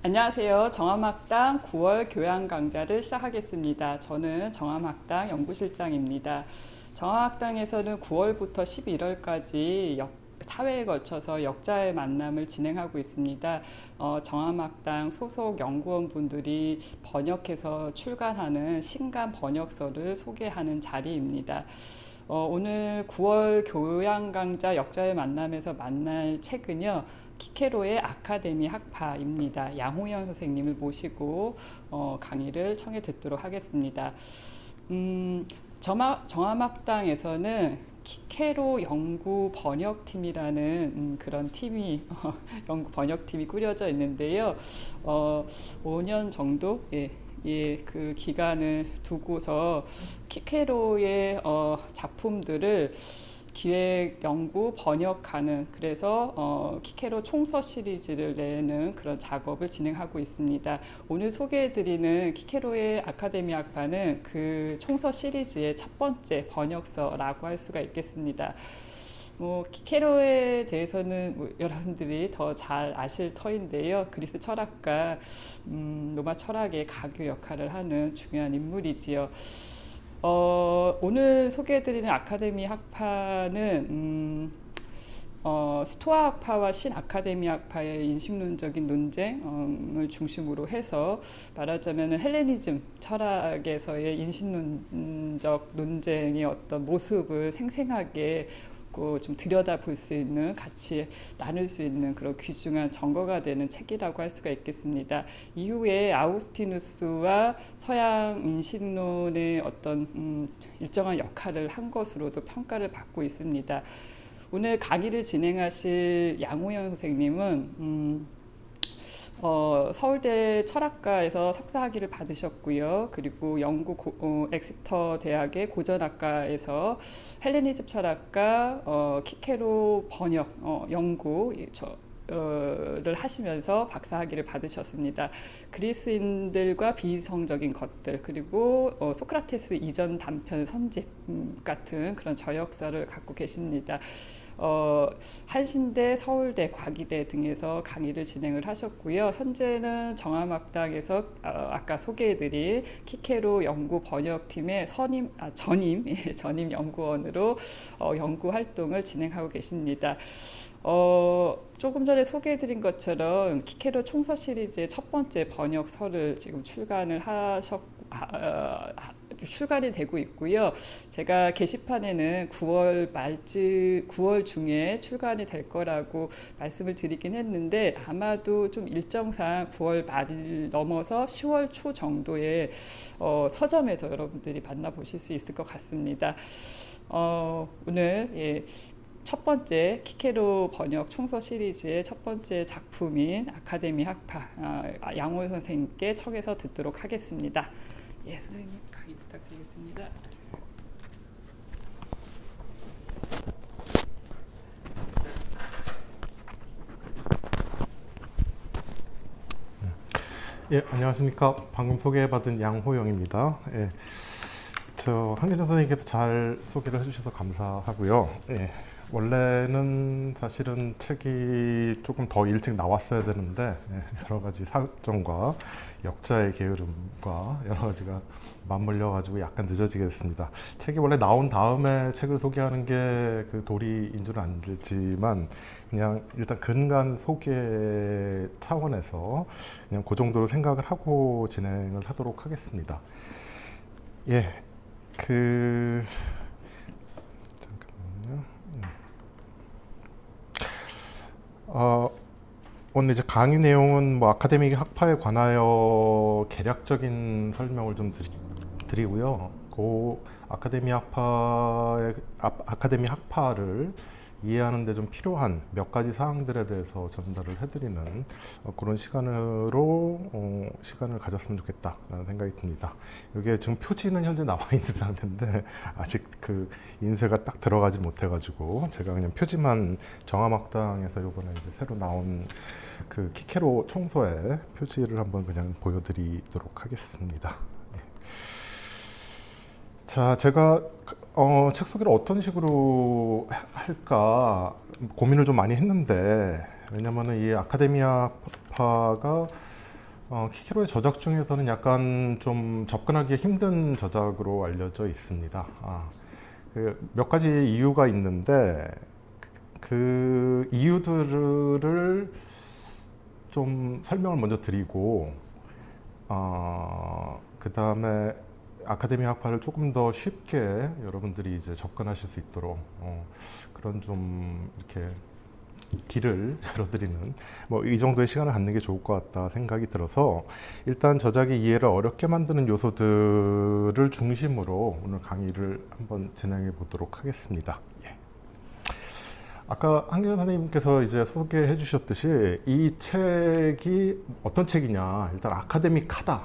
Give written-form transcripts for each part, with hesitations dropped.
안녕하세요. 정함학당 9월 교양 강좌를 시작하겠습니다. 저는 정함학당 연구실장입니다. 정함학당에서는 9월부터 11월까지 사회에 거쳐서 역자의 만남을 진행하고 있습니다. 정함학당 소속 연구원분들이 번역해서 출간하는 신간 번역서를 소개하는 자리입니다. 오늘 9월 교양 강좌 역자의 만남에서 만날 책은요. 키케로의 아카데미 학파입니다. 양호연 선생님을 모시고 강의를 청해 듣도록 하겠습니다. 정함학당에서는 키케로 연구 번역팀이라는 그런 팀이 연구 번역팀이 꾸려져 있는데요. 5년 정도 그 기간을 두고서 키케로의 작품들을 기획, 연구, 번역하는 그래서 키케로 총서 시리즈를 내는 그런 작업을 진행하고 있습니다. 오늘 소개해드리는 키케로의 아카데미 학파는 그 총서 시리즈의 첫 번째 번역서라고 할 수가 있겠습니다. 키케로에 대해서는 여러분들이 더 잘 아실 터인데요. 그리스 철학가, 로마 철학의 가교 역할을 하는 중요한 인물이지요. 오늘 소개해드리는 아카데미 학파는 스토아 학파와 신 아카데미 학파의 인식론적인 논쟁을 중심으로 해서 말하자면 헬레니즘 철학에서의 인식론적 논쟁의 어떤 모습을 생생하게 좀 들여다볼 수 있는, 같이 나눌 수 있는 그런 귀중한 전거가 되는 책이라고 할 수가 있겠습니다. 이후에 아우구스티누스와 서양 인식론의 어떤 일정한 역할을 한 것으로도 평가를 받고 있습니다. 오늘 강의를 진행하실 양호연 선생님은 서울대 철학과에서 석사학위를 받으셨고요. 그리고 영국 엑세터 대학의 고전학과에서 헬레니즘 철학과 키케로 번역 연구를 하시면서 박사학위를 받으셨습니다. 그리스인들과 비이성적인 것들, 그리고 소크라테스 이전 단편 선집 같은 그런 저역사를 갖고 계십니다. 한신대, 서울대, 과기대 등에서 강의를 진행을 하셨고요. 현재는 정함학당에서 아까 소개해드린 키케로 연구 번역팀의 전임 연구원으로 연구 활동을 진행하고 계십니다. 조금 전에 소개해드린 것처럼 키케로 총서 시리즈의 첫 번째 번역서를 지금 출간이 되고 있고요. 제가 게시판에는 9월 중에 출간이 될 거라고 말씀을 드리긴 했는데 아마도 좀 일정상 9월 말 넘어서 10월 초 정도에 서점에서 여러분들이 만나보실 수 있을 것 같습니다. 오늘 첫 번째 키케로 번역 총서 시리즈의 첫 번째 작품인 아카데미 학파 양호 선생님께 청해서 듣도록 하겠습니다. 선생님 강의 부탁드리겠습니다. 안녕하십니까. 방금 소개받은 양호영입니다. 한기정 선생님께서 잘 소개를 해주셔서 감사하고요. 원래는 사실은 책이 조금 더 일찍 나왔어야 되는데 여러 가지 사정과 역자의 게으름과 여러 가지가 맞물려 가지고 약간 늦어지게 됐습니다. 책이 원래 나온 다음에 책을 소개하는 게 그 도리인 줄은 알지만 그냥 일단 근간 소개 차원에서 그냥 그 정도로 생각을 하고 진행을 하도록 하겠습니다. 오늘 이제 강의 내용은 아카데믹 학파에 관하여 개략적인 설명을 좀 드리고요. 그 아카데미 학파를 이해하는 데 좀 필요한 몇 가지 사항들에 대해서 전달을 해드리는 그런 시간을 가졌으면 좋겠다라는 생각이 듭니다. 이게 지금 표지는 현재 나와 있는 상태인데 아직 그 인쇄가 딱 들어가지 못해가지고 제가 그냥 표지만 정함학당에서 이번에 이제 새로 나온 그 키케로 총서의 표지를 한번 그냥 보여드리도록 하겠습니다. 자, 제가 책 소개를 어떤 식으로 할까 고민을 좀 많이 했는데, 왜냐면은 이 아카데미아파가 키케로의 저작 중에서는 약간 좀 접근하기 힘든 저작으로 알려져 있습니다. 몇 가지 이유가 있는데 그 이유들을 좀 설명을 먼저 드리고 그 다음에 아카데미 학파를 조금 더 쉽게 여러분들이 이제 접근하실 수 있도록 그런 좀 이렇게 길을 열어드리는 뭐 이 정도의 시간을 갖는 게 좋을 것 같다 생각이 들어서 일단 저작의 이해를 어렵게 만드는 요소들을 중심으로 오늘 강의를 한번 진행해 보도록 하겠습니다. 예. 아까 한경 선생님께서 이제 소개해 주셨듯이 이 책이 어떤 책이냐, 일단 아카데믹하다.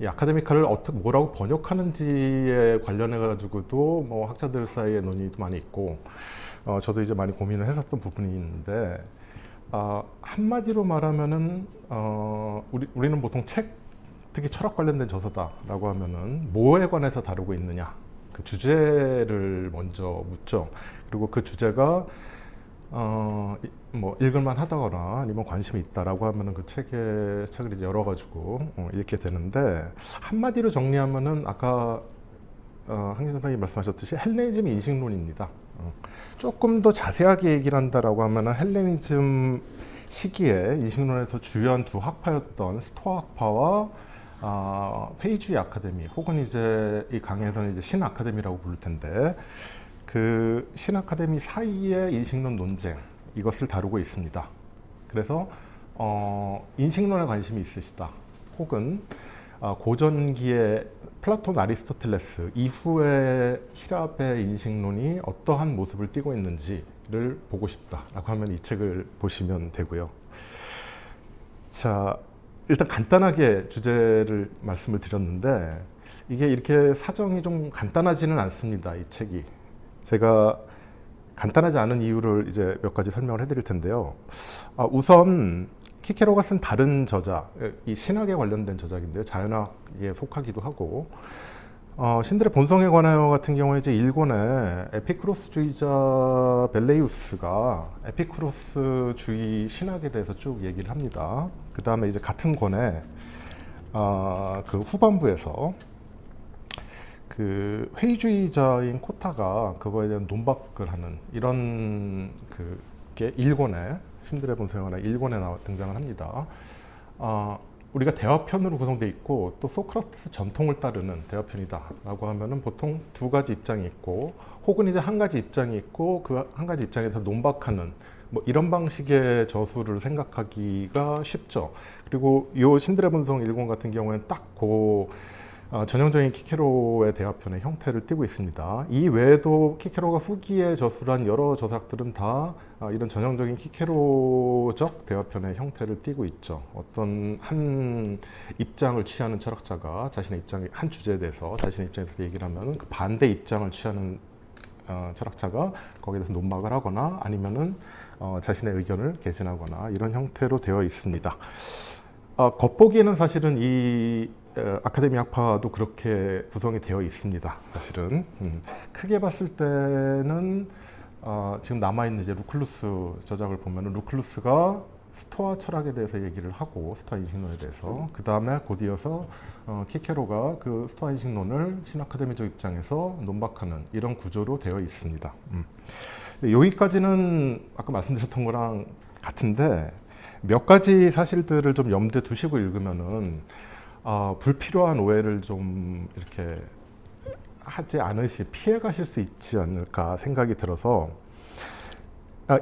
이 아카데미카를 어떻게 뭐라고 번역하는지에 관련해 가지고도 뭐 학자들 사이에 논의도 많이 있고 저도 이제 많이 고민을 했었던 부분이 있는데 한마디로 말하면은 우리는 보통 책, 특히 철학 관련된 저서다라고 하면은 뭐에 관해서 다루고 있느냐, 그 주제를 먼저 묻죠. 그리고 그 주제가 뭐 읽을만 하다거나 아니면 관심이 있다라고 하면은 그 책을 이제 열어가지고 읽게 되는데, 한마디로 정리하면은 아까 한기 선생님이 말씀하셨듯이 헬레니즘 인식론입니다. 조금 더 자세하게 얘기를 한다라고 하면은 헬레니즘 시기에 인식론에서 주요한 두 학파였던 스토아 학파와 회의주의 아카데미, 혹은 이제 이 강의에서는 이제 신 아카데미라고 부를 텐데, 그 신 아카데미 사이의 인식론 논쟁, 이것을 다루고 있습니다. 그래서 인식론에 관심이 있으시다, 혹은 고전기의 플라톤, 아리스토텔레스 이후의 히랍의 인식론이 어떠한 모습을 띠고 있는지를 보고 싶다라고 하면 이 책을 보시면 되고요. 자, 일단 간단하게 주제를 말씀을 드렸는데 이게 이렇게 사정이 좀 간단하지는 않습니다. 이 책이 제가 간단하지 않은 이유를 이제 몇 가지 설명을 해드릴 텐데요. 우선 키케로가 쓴 다른 저작, 이 신학에 관련된 저작인데요. 자연학에 속하기도 하고, 신들의 본성에 관하여 같은 경우에 이제 일본의 에피쿠로스주의자 벨레이우스가 에피쿠로스주의 신학에 대해서 쭉 얘기를 합니다. 그 다음에 이제 같은 권에 그 후반부에서 그 회의주의자인 코타가 그거에 대한 논박을 하는 이런 그게 일권의 신들의 본성에 관한 일권에 등장을 합니다. 우리가 대화편으로 구성되어 있고 또 소크라테스 전통을 따르는 대화편이다라고 하면은 보통 두 가지 입장이 있고, 혹은 이제 한 가지 입장이 있고 그 한 가지 입장에서 논박하는 뭐 이런 방식의 저수를 생각하기가 쉽죠. 그리고 이 신들의 본성 일권 같은 경우에는 딱 그 전형적인 키케로의 대화편의 형태를 띠고 있습니다. 이 외에도 키케로가 후기에 저술한 여러 저작들은 다 이런 전형적인 키케로적 대화편의 형태를 띠고 있죠. 어떤 한 입장을 취하는 철학자가 자신의 입장의 한 주제에 대해서 자신의 입장에서 얘기를 하면 그 반대 입장을 취하는 철학자가 거기에 대해서 논박을 하거나 아니면은 자신의 의견을 개진하거나 이런 형태로 되어 있습니다. 겉보기에는 사실은 이 아카데미 학파도 그렇게 구성이 되어 있습니다. 사실은 크게 봤을 때는 지금 남아있는 이제 루클루스 저작을 보면은 루클루스가 스토아 철학에 대해서 얘기를 하고, 스토아 인식론에 대해서, 그 다음에 곧 이어서 키케로가 그 스토아 인식론을 신아카데미적 입장에서 논박하는 이런 구조로 되어 있습니다. 여기까지는 아까 말씀드렸던 거랑 같은데 몇 가지 사실들을 좀 염두에 두시고 읽으면은 불필요한 오해를 좀 이렇게 하지 않으시 피해 가실 수 있지 않을까 생각이 들어서,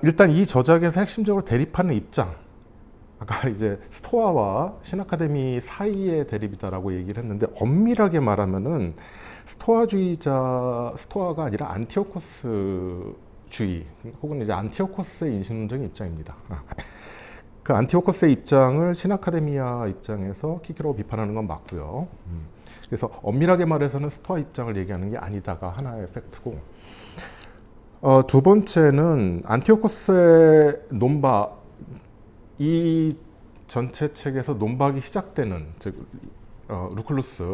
일단 이 저작에서 핵심적으로 대립하는 입장, 아까 이제 스토아와 신아카데미 사이의 대립이다라고 얘기를 했는데, 엄밀하게 말하면은 스토아가 아니라 안티오코스주의, 혹은 이제 안티오코스의 인식론적인 입장입니다. 그 안티오코스의 입장을 신아카데미아 입장에서 키케로가 비판하는 건 맞고요. 그래서 엄밀하게 말해서는 스토아 입장을 얘기하는 게 아니다가 하나의 팩트고, 두 번째는 안티오코스의 논박, 이 전체 책에서 논박이 시작되는, 즉 루클루스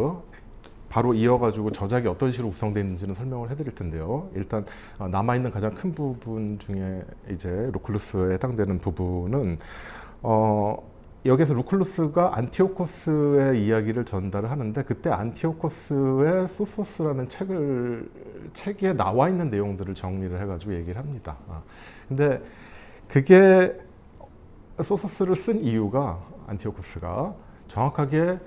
바로 이어가지고 저작이 어떤 식으로 구성되어 있는지는 설명을 해드릴 텐데요. 일단 남아있는 가장 큰 부분 중에 이제 루클루스에 해당되는 부분은 여기서 루클루스가 안티오코스의 이야기를 전달을 하는데 그때 안티오코스의 소소스라는 책에 나와 있는 내용들을 정리를 해가지고 얘기를 합니다. 근데 그게 소소스를 쓴 이유가 안티오코스가 정확하게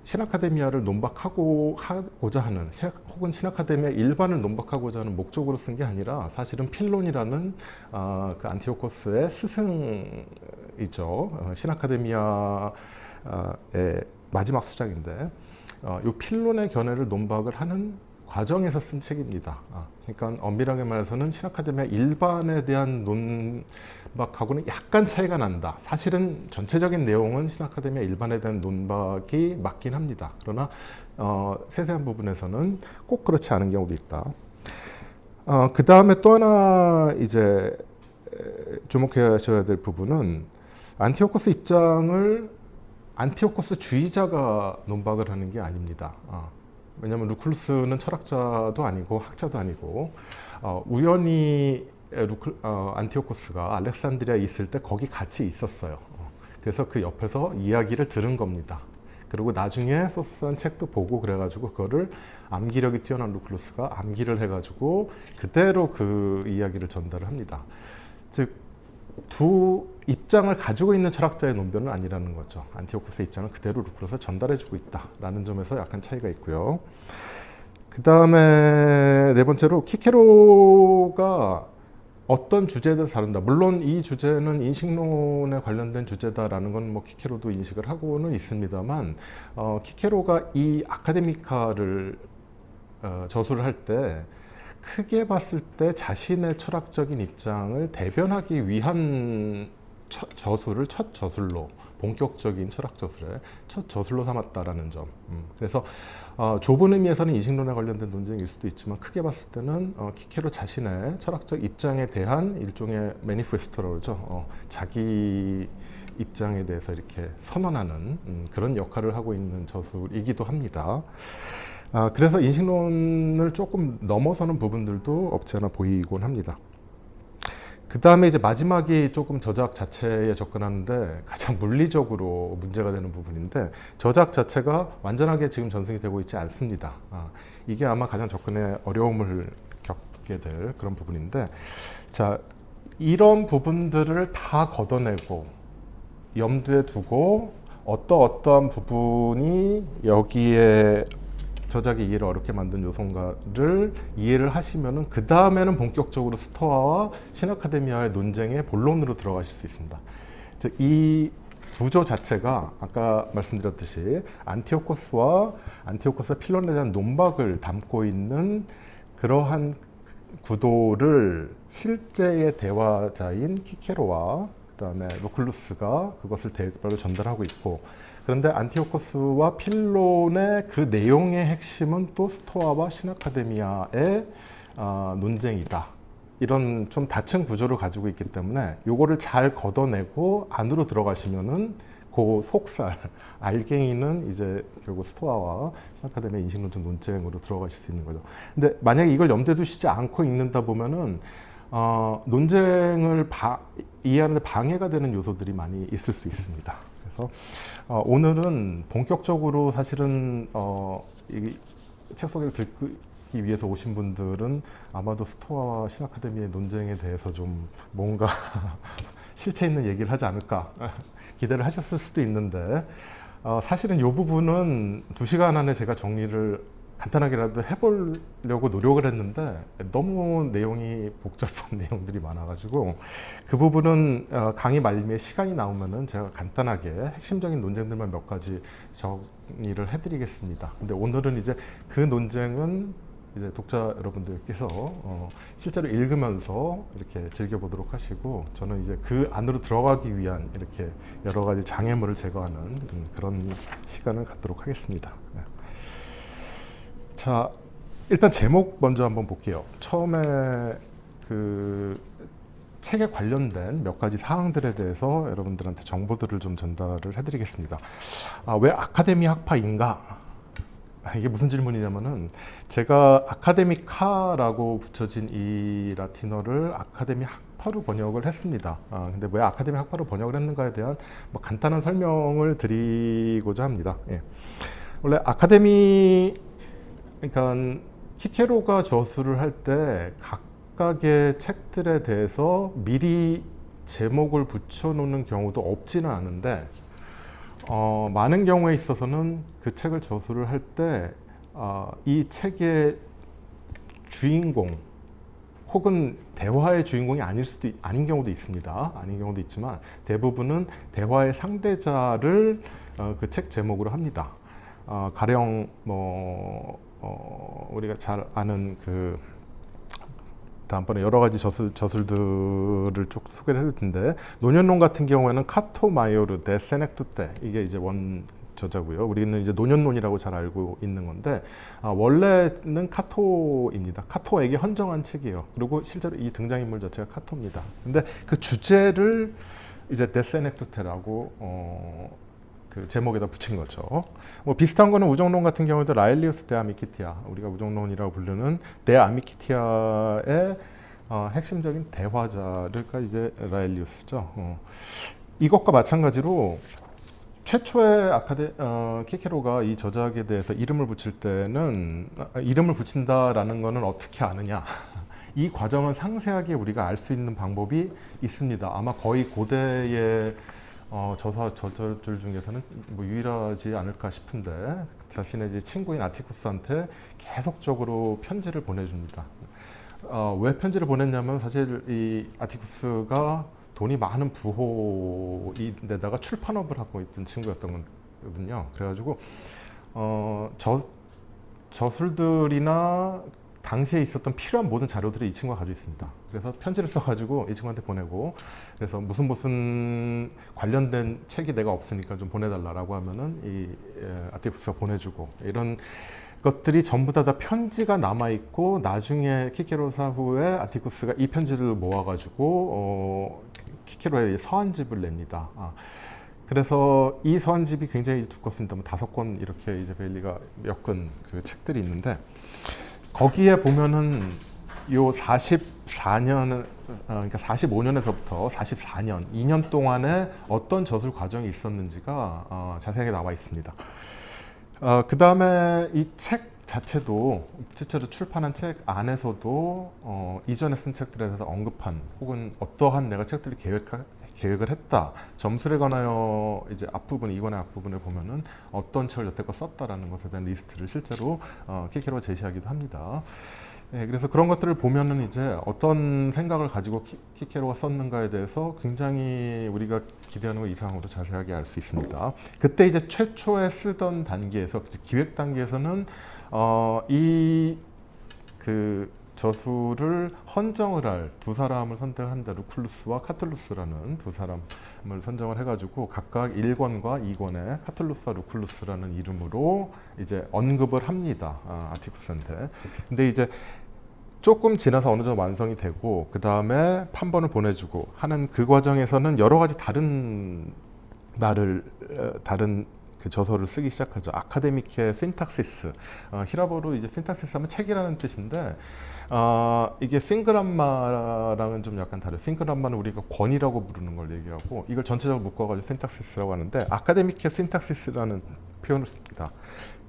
신아카데미아를 논박하고자 하는 혹은 신아카데미아 일반을 논박하고자 하는 목적으로 쓴 게 아니라 사실은 필론이라는 그 안티오코스의 스승이죠. 신아카데미아의 마지막 수장인데 이 필론의 견해를 논박을 하는 과정에서 쓴 책입니다. 그러니까 엄밀하게 말해서는 신아카데미아 일반에 대한 논박하고는 약간 차이가 난다. 사실은 전체적인 내용은 신아카데미아 일반에 대한 논박이 맞긴 합니다. 그러나 세세한 부분에서는 꼭 그렇지 않은 경우도 있다. 그 다음에 또 하나 이제 주목하셔야 될 부분은 안티오코스 입장을 안티오코스 주의자가 논박을 하는 게 아닙니다. 왜냐하면 루클루스는 철학자도 아니고 학자도 아니고 우연히 안티오코스가 알렉산드리아에 있을 때 거기 같이 있었어요. 그래서 그 옆에서 이야기를 들은 겁니다. 그리고 나중에 소소스한 책도 보고 그래가지고 그거를 암기력이 뛰어난 루클루스가 암기를 해가지고 그대로 그 이야기를 전달을 합니다. 즉 두 입장을 가지고 있는 철학자의 논변은 아니라는 거죠. 안티오코스의 입장을 그대로 루클루스가 전달해주고 있다라는 점에서 약간 차이가 있고요. 그 다음에 네 번째로 키케로가 어떤 주제에 다룬다. 물론 이 주제는 인식론에 관련된 주제다라는 건 뭐 키케로도 인식을 하고는 있습니다만 키케로가 이 아카데미카를 저술을 할 때 크게 봤을 때 자신의 철학적인 입장을 대변하기 위한 첫 저술로 본격적인 철학 저술의 첫 저술로 삼았다라는 점. 그래서 좁은 의미에서는 인식론에 관련된 논쟁일 수도 있지만 크게 봤을 때는 키케로 자신의 철학적 입장에 대한 일종의 매니페스토라고 그러죠. 자기 입장에 대해서 이렇게 선언하는 그런 역할을 하고 있는 저술이기도 합니다. 그래서 인식론을 조금 넘어서는 부분들도 없지 않아 보이곤 합니다. 그 다음에 이제 마지막이 조금 저작 자체에 접근하는데 가장 물리적으로 문제가 되는 부분인데 저작 자체가 완전하게 지금 전승이 되고 있지 않습니다. 이게 아마 가장 접근에 어려움을 겪게 될 그런 부분인데 자, 이런 부분들을 다 걷어내고 염두에 두고 어떠한 부분이 여기에 저작의 이해를 어렵게 만든 요소인가를 이해를 하시면은 그 다음에는 본격적으로 스토아와 신아카데미아의 논쟁의 본론으로 들어가실 수 있습니다. 즉, 이 구조 자체가 아까 말씀드렸듯이 안티오코스와 필론에 대한 논박을 담고 있는 그러한 구도를 실제의 대화자인 키케로와 그다음에 루클루스가 그것을 대화로 전달하고 있고 그런데 안티오코스와 필론의 그 내용의 핵심은 또 스토아와 신아카데미아의 논쟁이다. 이런 좀 다층 구조를 가지고 있기 때문에 요거를 잘 걷어내고 안으로 들어가시면은 그 속살, 알갱이는 이제 결국 스토아와 신아카데미아 인식론적 논쟁으로 들어가실 수 있는 거죠. 근데 만약에 이걸 염두에 두시지 않고 읽는다 보면은 논쟁을 이해하는 데 방해가 되는 요소들이 많이 있을 수 있습니다. 그래서 오늘은 본격적으로 사실은 이 책 소개를 듣기 위해서 오신 분들은 아마도 스토아와 신아카데미의 논쟁에 대해서 좀 뭔가 실체 있는 얘기를 하지 않을까 기대를 하셨을 수도 있는데 사실은 이 부분은 2시간 안에 제가 정리를 간단하게라도 해보려고 노력을 했는데 너무 내용이 복잡한 내용들이 많아가지고 그 부분은 강의 말미에 시간이 나오면은 제가 간단하게 핵심적인 논쟁들만 몇 가지 정리를 해드리겠습니다. 근데 오늘은 이제 그 논쟁은 이제 독자 여러분들께서 실제로 읽으면서 이렇게 즐겨보도록 하시고 저는 이제 그 안으로 들어가기 위한 이렇게 여러 가지 장애물을 제거하는 그런 시간을 갖도록 하겠습니다. 네. 자, 일단 제목 먼저 한번 볼게요. 처음에 그 책에 관련된 몇 가지 사항들에 대해서 여러분들한테 정보들을 좀 전달을 해드리겠습니다. 왜 아카데미 학파인가? 이게 무슨 질문이냐면은 제가 아카데미카라고 붙여진 이 라틴어를 아카데미 학파로 번역을 했습니다. 근데 왜 아카데미 학파로 번역을 했는가에 대한 뭐 간단한 설명을 드리고자 합니다. 예. 원래 아카데미, 그러니까 키케로가 저술을 할 때 각각의 책들에 대해서 미리 제목을 붙여놓는 경우도 없지는 않은데, 많은 경우에 있어서는 그 책을 저술을 할 때 이 책의 주인공 혹은 대화의 주인공이 아닌 경우도 있습니다. 아닌 경우도 있지만 대부분은 대화의 상대자를 그 책 제목으로 합니다. 가령 우리가 잘 아는 그 다음번에 여러 가지 저술들을 쭉 소개를 해줄 텐데, 노년론 같은 경우에는 카토 마이오르 데 세넥투테, 이게 이제 원 저자고요. 우리는 이제 노년론이라고 잘 알고 있는 건데, 원래는 카토입니다. 카토에게 헌정한 책이에요. 그리고 실제로 이 등장인물 자체가 카토입니다. 근데 그 주제를 이제 데 세넥투테라고 그 제목에다 붙인 거죠. 뭐 비슷한 거는 우정론 같은 경우도 라일리우스 데 아미키티아, 우리가 우정론이라고 부르는 데 아미키티아의 핵심적인 대화자가 이제 라일리우스죠. 이것과 마찬가지로 최초의 키케로가 이 저작에 대해서 이름을 붙일 때는, 이름을 붙인다라는 거는 어떻게 아느냐, 이 과정은 상세하게 우리가 알 수 있는 방법이 있습니다. 아마 거의 고대의 저자들 중에서는 뭐 유일하지 않을까 싶은데, 자신의 이제 친구인 아티쿠스한테 계속적으로 편지를 보내줍니다. 왜 편지를 보냈냐면, 사실 이 아티쿠스가 돈이 많은 부호인데다가 출판업을 하고 있던 친구였던 거거든요. 그래가지고 저술들이나 당시에 있었던 필요한 모든 자료들을 이 친구가 가지고 있습니다. 그래서 편지를 써가지고 이 친구한테 보내고, 그래서 무슨 관련된 책이 내가 없으니까 좀 보내달라고 하면은 이 아티쿠스가 보내주고, 이런 것들이 전부 다 편지가 남아있고, 나중에 키케로 사후에 아티쿠스가 이 편지를 모아가지고 키케로의 서한집을 냅니다. 그래서 이 서한집이 굉장히 두껍습니다. 뭐 5권 이렇게 이제 베일리가 엮은 그 책들이 있는데, 거기에 보면은 요 44년, 그러니까 45년에서부터 44년, 2년 동안에 어떤 저술 과정이 있었는지가 자세하게 나와 있습니다. 그 다음에 이 책 자체도, 실제로 출판한 책 안에서도 이전에 쓴 책들에 대해서 언급한, 혹은 어떠한 내가 책들을 계획을 했다, 점술에 관하여 이제 앞부분, 이권의 앞부분에 보면은 어떤 책을 여태껏 썼다라는 것에 대한 리스트를 실제로 키케로가 제시하기도 합니다. 네, 그래서 그런 것들을 보면은 이제 어떤 생각을 가지고 키케로가 썼는가에 대해서 굉장히 우리가 기대하는 것 이상으로 자세하게 알 수 있습니다. 그때 이제 최초에 쓰던 단계에서, 기획 단계에서는 이 그 저술을 헌정을 할 두 사람을 선택한다. 루쿨루스와 카툴루스라는 두 사람을 선정을 해가지고 각각 1권과 2권에 카툴루스와 루쿨루스라는 이름으로 이제 언급을 합니다. 아티쿠스한테. 근데 이제 조금 지나서 어느 정도 완성이 되고, 그 다음에 판본을 보내주고 하는 그 과정에서는 여러 가지 다른 그 저서를 쓰기 시작하죠. 아카데미케 신탁시스, 히라보로 이제 신탁시스 하면 책이라는 뜻인데, 이게 싱그람마랑은 좀 약간 다르요. 싱그람마는 우리가 권이라고 부르는 걸 얘기하고, 이걸 전체적으로 묶어가지고 신탁시스라고 하는데, 아카데미케 신탁시스라는 표현을 씁니다.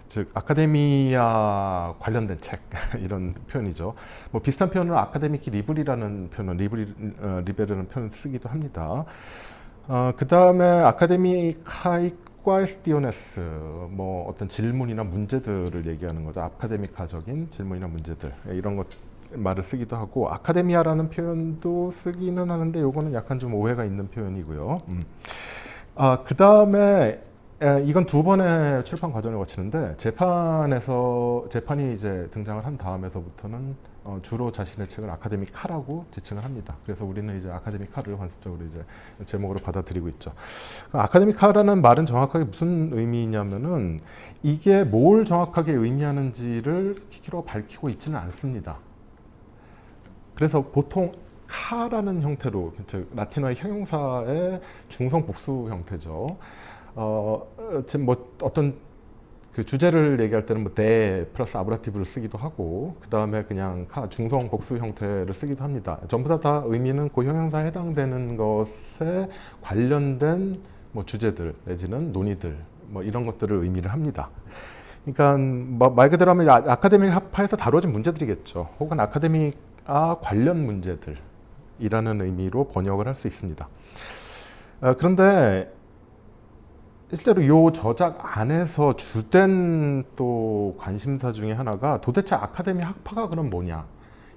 즉 아카데미아 관련된 책 이런 표현이죠. 뭐 비슷한 표현으로 아카데미키 리블이라는 표현은 리베르라는 표현을 쓰기도 합니다. 그 다음에 아카데미카이 꽈에스티오네스, 뭐 어떤 질문이나 문제들을 얘기하는 거죠. 아카데미카적인 질문이나 문제들, 이런 것 말을 쓰기도 하고, 아카데미아라는 표현도 쓰기는 하는데 요거는 약간 좀 오해가 있는 표현이고요. 그 다음에 이건 2번의 출판 과정을 거치는데, 재판이 이제 등장을 한 다음에서부터는 주로 자신의 책을 아카데미카라고 지칭을 합니다. 그래서 우리는 이제 아카데미카를 관습적으로 이제 제목으로 받아들이고 있죠. 아카데미카라는 말은 정확하게 무슨 의미냐면은, 이게 뭘 정확하게 의미하는지를 키케로가 밝히고 있지는 않습니다. 그래서 보통 카라는 형태로, 즉 라틴어의 형용사의 중성 복수 형태죠. 지금 뭐 어떤 그 주제를 얘기할 때는 뭐 대 플러스 아브라티브를 쓰기도 하고 그 다음에 그냥 중성 복수 형태를 쓰기도 합니다. 전부 다 의미는 그 형용사에 해당되는 것에 관련된 뭐 주제들 내지는 논의들 뭐 이런 것들을 의미를 합니다. 그러니까 말 그대로 하면 아카데믹 학파에서 다뤄진 문제들이겠죠. 혹은 아카데믹과 관련 문제들이라는 의미로 번역을 할 수 있습니다. 그런데 실제로 이 저작 안에서 주된 또 관심사 중에 하나가 도대체 아카데미 학파가 그럼 뭐냐?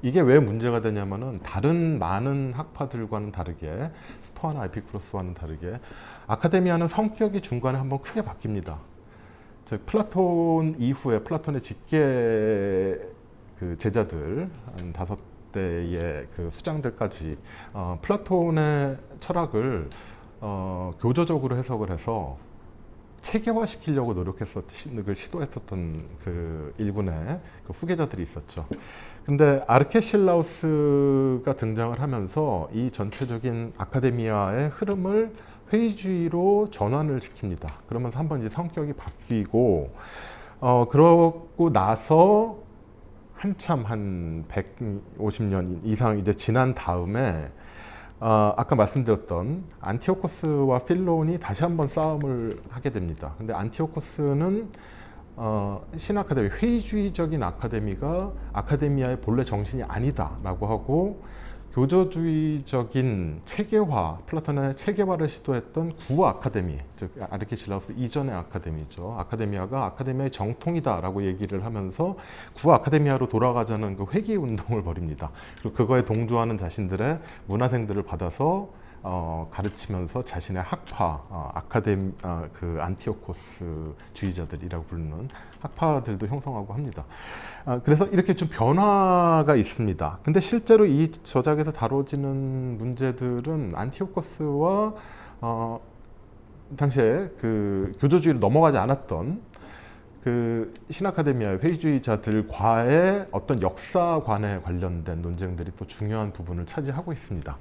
이게 왜 문제가 되냐면은 다른 많은 학파들과는 다르게 스토아나 에피쿠로스와는 다르게 아카데미아는 성격이 중간에 한번 크게 바뀝니다. 즉 플라톤 이후에 플라톤의 직계 그 제자들 한 5대의 그 수장들까지 플라톤의 철학을 교조적으로 해석을 해서 체계화시키려고 시도했었던 그 일본의 그 후계자들이 있었죠. 근데 아르케실라우스가 등장을 하면서 이 전체적인 아카데미아의 흐름을 회의주의로 전환을 시킵니다. 그러면서 한번 이제 성격이 바뀌고 그러고 나서 한참 한 150년 이상 이제 지난 다음에 아까 말씀드렸던 안티오코스와 필론이 다시 한번 싸움을 하게 됩니다. 근데 안티오코스는 신아카데미, 회의주의적인 아카데미가 아카데미아의 본래 정신이 아니다라고 하고 교조주의적인 체계화, 플라톤의 체계화를 시도했던 구아카데미, 즉 아르케실라우스 이전의 아카데미죠. 아카데미아가 아카데미아의 정통이다라고 얘기를 하면서 구아카데미아로 돌아가자는 그 회귀 운동을 벌입니다. 그리고 그거에 동조하는 자신들의 문화생들을 받아서 가르치면서 자신의 학파, 그 안티오코스 주의자들이라고 부르는 학파들도 형성하고 합니다. 그래서 이렇게 좀 변화가 있습니다. 근데 실제로 이 저작에서 다뤄지는 문제들은 안티오코스와 당시에 그 교조주의로 넘어가지 않았던 그 신아카데미아의 회의주의자들과의 어떤 역사관에 관련된 논쟁들이 또 중요한 부분을 차지하고 있습니다.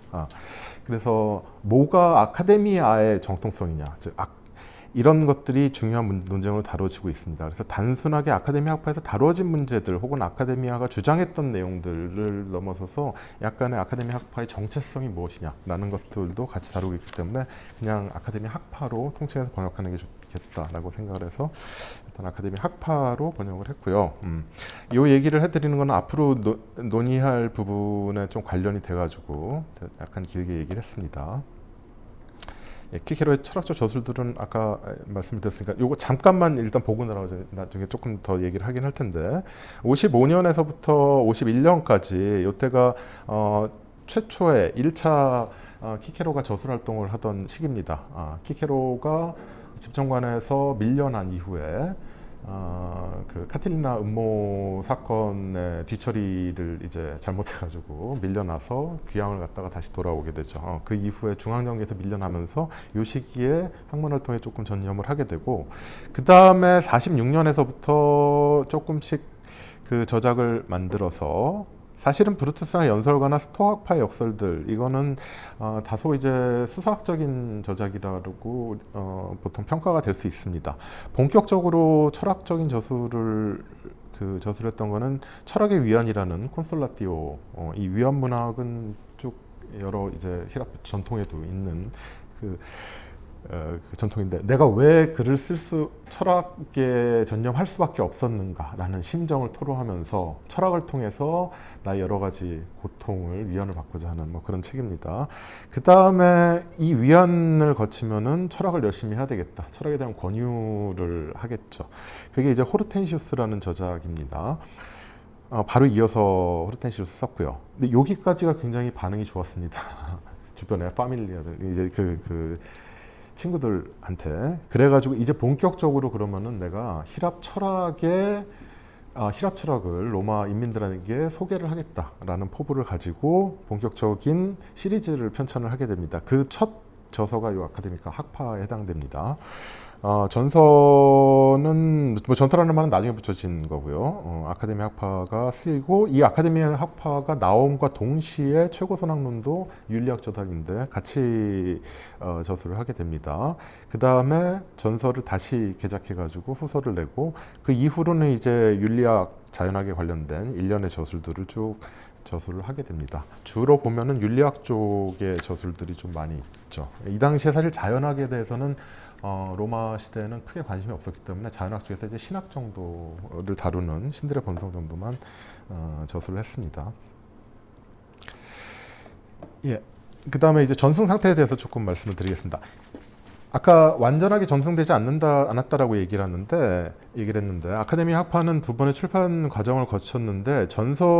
그래서 뭐가 아카데미아의 정통성이냐, 즉 이런 것들이 중요한 논쟁으로 다뤄지고 있습니다. 그래서 단순하게 아카데미 학파에서 다뤄진 문제들 혹은 아카데미아가 주장했던 내용들을 넘어서서 약간의 아카데미 학파의 정체성이 무엇이냐라는 것들도 같이 다루고 있기 때문에 그냥 아카데미 학파로 통칭해서 번역하는 게 좋겠다라고 생각을 해서 일단 아카데미 학파로 번역을 했고요. 이 얘기를 해드리는 건 앞으로 논의할 부분에 좀 관련이 돼가지고 약간 길게 얘기를 했습니다. 키케로의 철학적 저술들은 아까 말씀드렸으니까 요거 잠깐만 일단 보고 나중에 조금 더 얘기를 하긴 할 텐데 55년에서부터 51년까지 요때가 최초의 1차 키케로가 저술 활동을 하던 시기입니다. 키케로가 집정관에서 밀려난 이후에 그 카틸리나 음모 사건의 뒤처리를 이제 잘못해가지고 밀려나서 귀향을 갔다가 다시 돌아오게 되죠. 그 이후에 중앙정계에서 밀려나면서 이 시기에 학문 활동에 조금 전념을 하게 되고 그 다음에 46년에서부터 조금씩 그 저작을 만들어서 사실은 브루투스나 연설가나 스토아학파의 역설들 이거는 다소 이제 수사학적인 저작이라고 보통 평가가 될 수 있습니다. 본격적으로 철학적인 저술을 저술했던 거는 철학의 위안이라는 콘솔라티오 이 위안 문학은 쭉 여러 이제 히랍 전통에도 있는 그 전통인데 내가 왜 글을 철학에 전념할 수밖에 없었는가라는 심정을 토로하면서 철학을 통해서 나의 여러 가지 고통을 위안을 받고자 하는 뭐 그런 책입니다. 그 다음에 이 위안을 거치면은 철학을 열심히 해야 되겠다. 철학에 대한 권유를 하겠죠. 그게 이제 호르텐시우스라는 저작입니다. 바로 이어서 호르텐시우스 썼고요. 근데 여기까지가 굉장히 반응이 좋았습니다. 주변에 파밀리아들 이제 친구들한테 그래가지고 이제 본격적으로 그러면은 내가 히랍 철학을 로마 인민들에게 소개를 하겠다라는 포부를 가지고 본격적인 시리즈를 편찬을 하게 됩니다. 그 첫 저서가 이 아카데미학 학파에 해당됩니다. 전서는 뭐 전서라는 말은 나중에 붙여진 거고요. 아카데미 학파가 쓰이고 이 아카데미 학파가 나옴과 동시에 최고선학론도 윤리학 저작인데 같이 저술을 하게 됩니다. 그 다음에 전서를 다시 개작해가지고 후서를 내고 그 이후로는 이제 윤리학 자연학에 관련된 일련의 저술들을 쭉 저술을 하게 됩니다. 주로 보면은 윤리학 쪽의 저술들이 좀 많이 있죠. 이 당시에 사실 자연학에 대해서는 로마 시대에는 크게 관심이 없었기 때문에 자연학 쪽에서 이제 신학 정도를 다루는 신들의 번성 정도만 저술을 했습니다. 예. 그 다음에 이제 전승 상태에 대해서 조금 말씀을 드리겠습니다. 아까 완전하게 전승되지 않았다라고 얘기를 했는데 아카데미 학파는 두 번의 출판 과정을 거쳤는데 전서는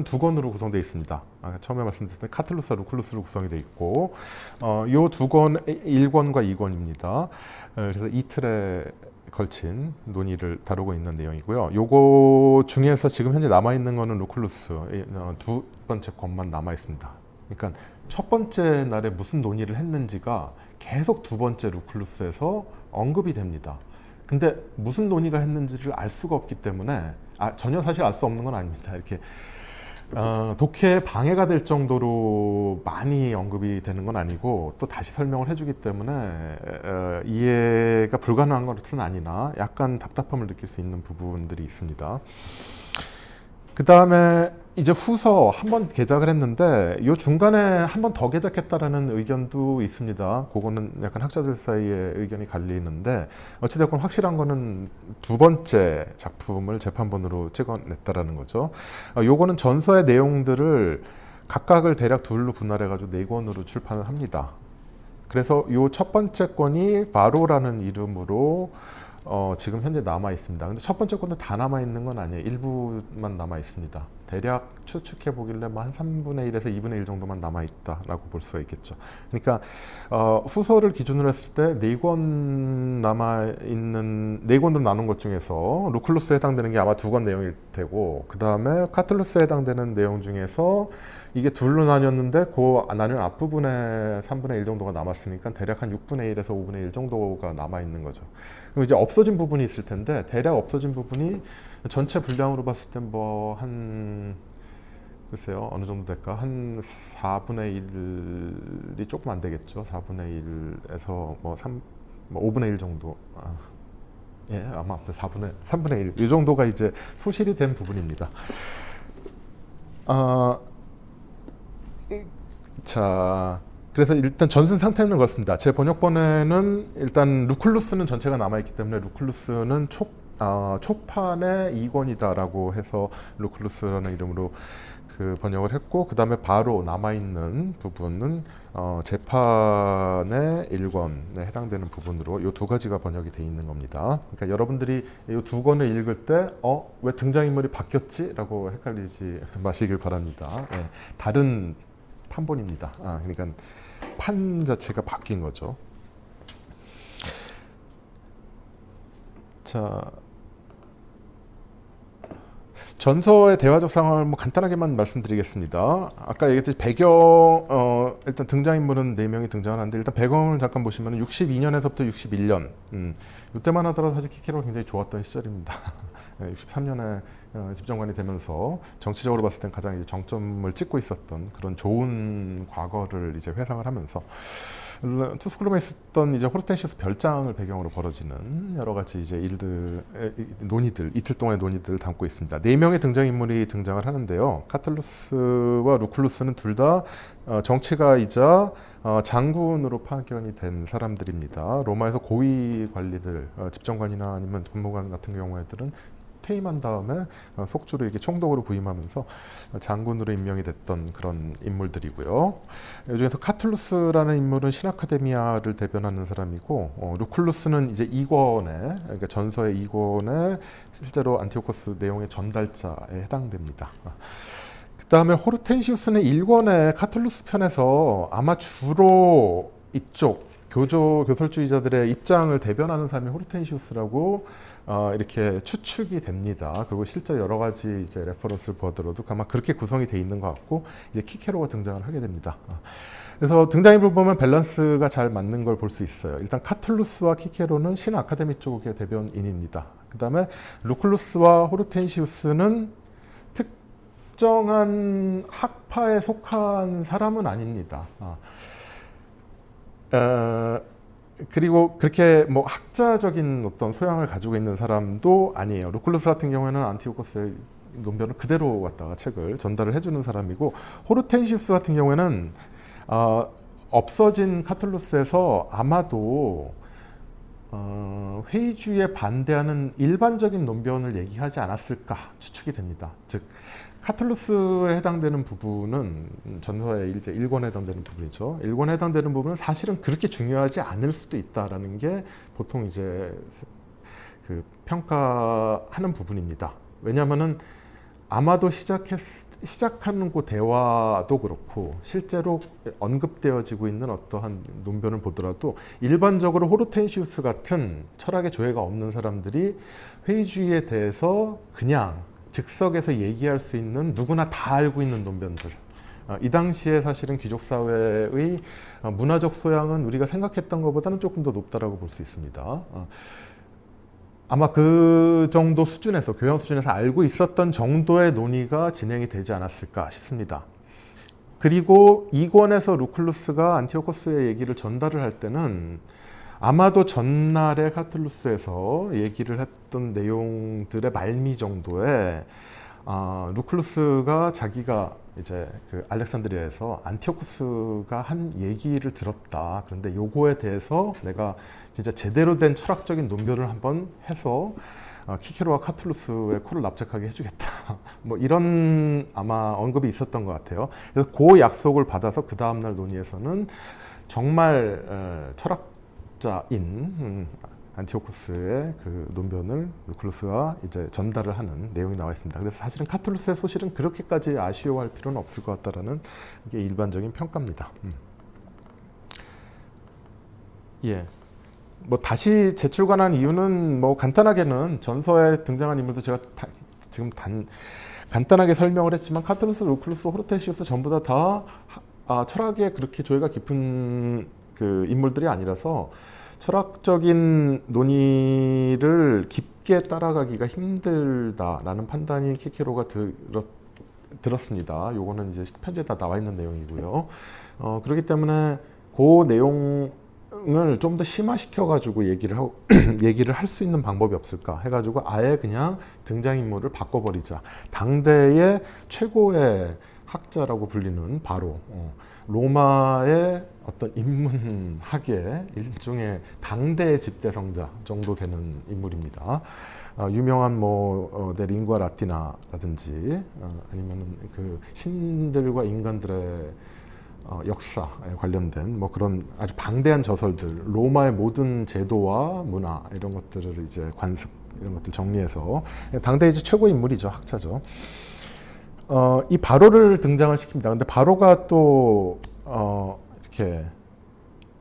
두 권으로 구성되어 있습니다. 처음에 말씀드렸던 카틀루스와 루클루스로 구성이 되어 있고 요 두 권 1권과 2권입니다. 그래서 이틀에 걸친 논의를 다루고 있는 내용이고요. 요거 중에서 지금 현재 남아있는 거는 루클루스 두 번째 권만 남아있습니다. 그러니까 첫 번째 날에 무슨 논의를 했는지가 계속 두 번째 루클루스에서 언급이 됩니다. 근데 무슨 논의가 했는지를 알 수가 없기 때문에 전혀 사실 알 수 없는 건 아닙니다. 이렇게 독해에 방해가 될 정도로 많이 언급이 되는 건 아니고 또 다시 설명을 해주기 때문에 이해가 불가능한 것은 아니나 약간 답답함을 느낄 수 있는 부분들이 있습니다. 그 다음에 이제 후서 한 번 개작을 했는데 요 중간에 한 번 더 개작했다라는 의견도 있습니다. 그거는 약간 학자들 사이에 의견이 갈리는데 어찌됐건 확실한 거는 두 번째 작품을 재판본으로 찍어냈다라는 거죠. 요거는 전서의 내용들을 각각을 대략 둘로 분할해가지고 4권으로 출판을 합니다. 그래서 요 첫 번째 권이 바로라는 이름으로 지금 현재 남아 있습니다. 근데 첫 번째 권도 다 남아 있는 건 아니에요. 일부만 남아 있습니다. 대략 추측해 보길래 뭐 한 3분의 1에서 2분의 1 정도만 남아 있다라고 볼 수가 있겠죠. 그러니까 후서를 기준으로 했을 때 4권 남아 있는 4권으로 나눈 것 중에서 루클루스에 해당되는 게 아마 2권 내용일 테고 그 다음에 카틀루스에 해당되는 내용 중에서 이게 둘로 나뉘었는데 그 나뉘은 앞부분에 3분의 1 정도가 남았으니까 대략 한 6분의 1에서 5분의 1 정도가 남아 있는 거죠. 그럼 이제 없어진 부분이 있을 텐데 대략 없어진 부분이 전체 분량으로 봤을 때 뭐 한 글쎄요 어느 정도 될까 한 4분의 1이 조금 안 되겠죠. 4분의 1에서 뭐 5분의 1 정도 예 아마 3분의 1 이 정도가 이제 소실이 된 부분입니다. 자 그래서 일단 전승 상태는 그렇습니다. 제 번역본에는 일단 루클루스는 전체가 남아있기 때문에 루클루스는 초판의 2권이다라고 해서 루클루스라는 이름으로 그 번역을 했고 그 다음에 바로 남아있는 부분은 재판의 1권에 해당되는 부분으로 이 두 가지가 번역이 돼 있는 겁니다. 그러니까 여러분들이 이 두 권을 읽을 때 왜 등장인물이 바뀌었지? 라고 헷갈리지 마시길 바랍니다. 예, 다른 판본입니다. 그러니까 판 자체가 바뀐 거죠. 자, 전서의 대화적 상황을 뭐 간단하게만 말씀드리겠습니다. 아까 얘기했듯이 배경, 일단 등장인물은 4명이 등장하는데 일단 배경을 잠깐 보시면 62년에서부터 61년 이때만 하더라도 사실 키케로가 굉장히 좋았던 시절입니다. 63년에 집정관이 되면서 정치적으로 봤을 땐 가장 이제 정점을 찍고 있었던 그런 좋은 과거를 이제 회상을 하면서 투스쿨룸에 있었던 이제 호르텐시우스 별장을 배경으로 벌어지는 여러 가지 이제 논의들, 이틀 동안의 논의들을 담고 있습니다. 4명의 등장인물이 등장을 하는데요. 카틀루스와 루클루스는 둘 다 정치가이자 장군으로 파견이 된 사람들입니다. 로마에서 고위 관리들, 집정관이나 아니면 법무관 같은 경우에들은 퇴임한 다음에 속주로 이렇게 총독으로 부임하면서 장군으로 임명이 됐던 그런 인물들이고요. 여중에서 카툴루스라는 인물은 신아카데미아를 대변하는 사람이고 루클루스는 이제 2권에 그러니까 전서의 2권에 실제로 안티오코스 내용의 전달자에 해당됩니다. 그 다음에 호르텐시우스는 1권의 카툴루스 편에서 아마 주로 이쪽 교설주의자들의 입장을 대변하는 사람이 호르텐시우스라고 이렇게 추측이 됩니다. 그리고 실제 여러 가지 이제 레퍼런스를 보더라도 아마 그렇게 구성이 돼 있는 것 같고 이제 키케로가 등장을 하게 됩니다. 그래서 등장인물 보면 밸런스가 잘 맞는 걸 볼 수 있어요. 일단 카툴루스와 키케로는 신 아카데미 쪽의 대변인입니다. 그 다음에 루클루스와 호르텐시우스는 특정한 학파에 속한 사람은 아닙니다. 그리고 그렇게 뭐 학자적인 어떤 소양을 가지고 있는 사람도 아니에요. 루클루스 같은 경우에는 안티오코스의 논변을 그대로 갖다가 책을 전달을 해주는 사람이고, 호르텐시우스 같은 경우에는 없어진 카툴루스에서 아마도 회의주의에 반대하는 일반적인 논변을 얘기하지 않았을까 추측이 됩니다. 즉 카툴루스에 해당되는 부분은 전서의 이제 1권에 해당되는 부분이죠. 1권에 해당되는 부분은 사실은 그렇게 중요하지 않을 수도 있다라는 게 보통 이제 그 평가하는 부분입니다. 왜냐하면은 아마도 시작하는 그 대화도 그렇고 실제로 언급되어지고 있는 어떠한 논변을 보더라도 일반적으로 호르텐시우스 같은 철학의 조예가 없는 사람들이 회의주의에 대해서 그냥 즉석에서 얘기할 수 있는 누구나 다 알고 있는 논변들, 이 당시에 사실은 귀족사회의 문화적 소양은 우리가 생각했던 것보다는 조금 더 높다라고 볼 수 있습니다. 아마 그 정도 수준에서, 교양 수준에서 알고 있었던 정도의 논의가 진행이 되지 않았을까 싶습니다. 그리고 2권에서 루클루스가 안티오코스의 얘기를 전달을 할 때는 아마도 전날에 카툴루스에서 얘기를 했던 내용들의 말미 정도에 루클루스가 자기가 이제 그 알렉산드리아에서 안티오코스가 한 얘기를 들었다. 그런데 요거에 대해서 내가 진짜 제대로 된 철학적인 논변을 한번 해서 키케로와 카툴루스의 코를 납작하게 해주겠다. 뭐 이런 아마 언급이 있었던 것 같아요. 그래서 그 약속을 받아서 그 다음날 논의에서는 정말 철학자인 안티오코스의 그 논변을 루클루스가 이제 전달을 하는 내용이 나와 있습니다. 그래서 사실은 카툴루스의 소실은 그렇게까지 아쉬워할 필요는 없을 것 같다라는 게 일반적인 평가입니다. 예. 뭐 다시 재출간한 이유는 뭐 간단하게는 전서에 등장한 인물도 제가 지금 간단하게 설명을 했지만 카툴루스, 루클루스, 호르텐시우스 전부 다 철학에 그렇게 조예가 깊은 그 인물들이 아니라서 철학적인 논의를 깊게 따라가기가 힘들다라는 판단이 키케로가 들었습니다. 요거는 이제 편지에 다 나와 있는 내용이고요. 그렇기 때문에 그 내용을 좀 더 심화시켜가지고 얘기를 할 수 있는 방법이 없을까 해가지고 아예 그냥 등장인물을 바꿔버리자. 당대의 최고의 학자라고 불리는 바로 로마의 어떤 인문학의 일종의 당대의 집대성자 정도 되는 인물입니다. 유명한 데 링구아 라티나라든지 아니면 그 신들과 인간들의 역사에 관련된 뭐 그런 아주 방대한 저설들, 로마의 모든 제도와 문화 이런 것들을 이제 관습 이런 것들 정리해서 당대의 최고의 인물이죠, 학자죠. 이 바로를 등장을 시킵니다. 근데 바로가 또 이렇게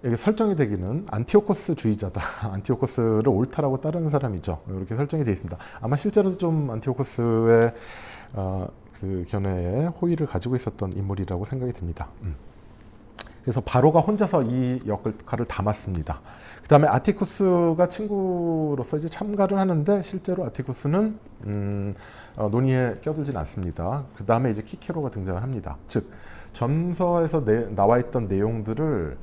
여기 설정이 되기는 안티오코스 주의자다. 안티오코스를 옳다라고 따르는 사람이죠. 이렇게 설정이 되어 있습니다. 아마 실제로도 좀 안티오코스의 그 견해에 호의를 가지고 있었던 인물이라고 생각이 듭니다. 그래서 바로가 혼자서 이 역할을 다 맡습니다. 그 다음에 아티쿠스가 친구로서 이제 참가를 하는데 실제로 아티쿠스는 논의에 껴들진 않습니다. 그 다음에 이제 키케로가 등장을 합니다. 즉 전서에서 나와 있던 내용들을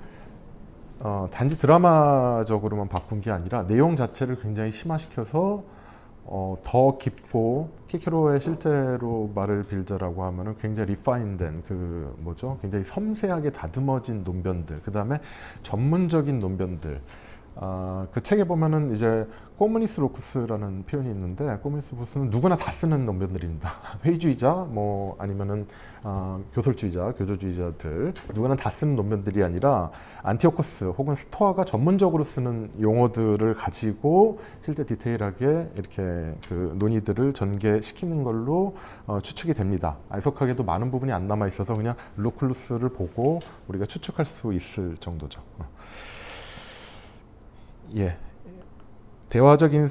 단지 드라마적으로만 바꾼 게 아니라 내용 자체를 굉장히 심화시켜서 더 깊고 키케로의 실제로 말을 빌자라고 하면은 굉장히 리파인된 그 뭐죠? 굉장히 섬세하게 다듬어진 논변들, 그 다음에 전문적인 논변들. 그 책에 보면은 이제 꼬무니스 로쿠스라는 표현이 있는데 꼬무니스 로쿠스는 누구나 다 쓰는 논변들입니다. 회의주의자, 뭐 아니면은 교설주의자, 교조주의자들 누구나 다 쓰는 논변들이 아니라 안티오코스 혹은 스토아가 전문적으로 쓰는 용어들을 가지고 실제 디테일하게 이렇게 그 논의들을 전개시키는 걸로 추측이 됩니다. 애석하게도 많은 부분이 안 남아 있어서 그냥 루클루스를 보고 우리가 추측할 수 있을 정도죠. 예. 대화적인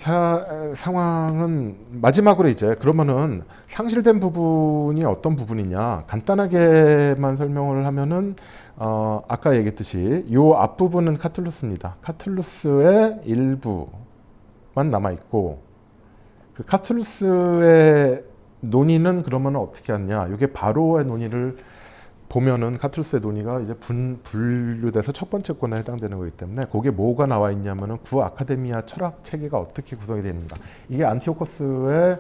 상황은 마지막으로 이제 그러면은 상실된 부분이 어떤 부분이냐 간단하게만 설명을 하면은 아까 얘기했듯이 요 앞부분은 카툴루스입니다. 카툴루스의 일부만 남아 있고 그 카툴루스의 논의는 그러면 어떻게 하냐? 이게 바로의 논의를 보면은 카툴루스의 논의가 이제 분류돼서 첫 번째 권에 해당되는 거기 때문에 거기에 뭐가 나와 있냐면은 구 아카데미아 철학 체계가 어떻게 구성이 되는가. 이게 안티오코스의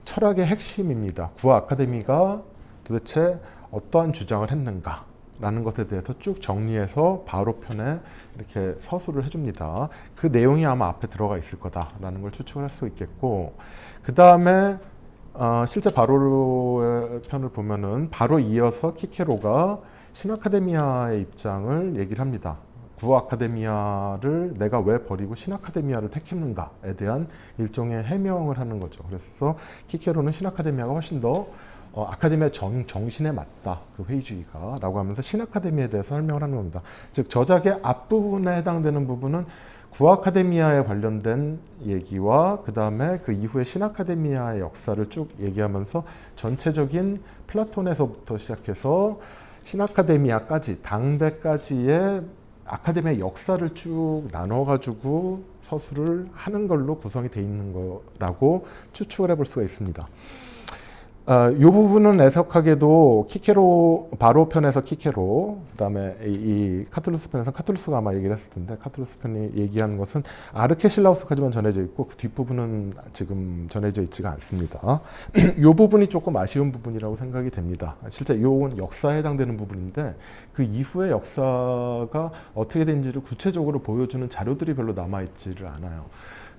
철학의 핵심입니다. 구 아카데미가 도대체 어떠한 주장을 했는가라는 것에 대해서 쭉 정리해서 바로 편에 이렇게 서술을 해줍니다. 그 내용이 아마 앞에 들어가 있을 거다라는 걸 추측을 할 수 있겠고 그 다음에 실제 바로의 편을 보면은 바로 이어서 키케로가 신아카데미아의 입장을 얘기를 합니다. 구아카데미아를 내가 왜 버리고 신아카데미아를 택했는가에 대한 일종의 해명을 하는 거죠. 그래서 키케로는 신아카데미아가 훨씬 더 아카데미아 정신에 맞다. 그 회의주의가 라고 하면서 신아카데미아에 대해서 설명을 하는 겁니다. 즉 저작의 앞부분에 해당되는 부분은 구아카데미아에 관련된 얘기와 그 다음에 그 이후에 신아카데미아의 역사를 쭉 얘기하면서 전체적인 플라톤에서부터 시작해서 신아카데미아까지 당대까지의 아카데미아의 역사를 쭉 나눠가지고 서술을 하는 걸로 구성이 되어 있는 거라고 추측을 해볼 수가 있습니다. 이 부분은 애석하게도 키케로 바로 편에서 키케로 그다음에 이 카툴루스 편에서 카툴루스가 아마 얘기를 했을 텐데 카툴루스 편이 얘기한 것은 아르케실라우스까지만 전해져 있고 그 뒷부분은 지금 전해져 있지가 않습니다. 이 부분이 조금 아쉬운 부분이라고 생각이 됩니다. 실제 이건 역사에 해당되는 부분인데 그 이후의 역사가 어떻게 된지를 구체적으로 보여주는 자료들이 별로 남아있지를 않아요.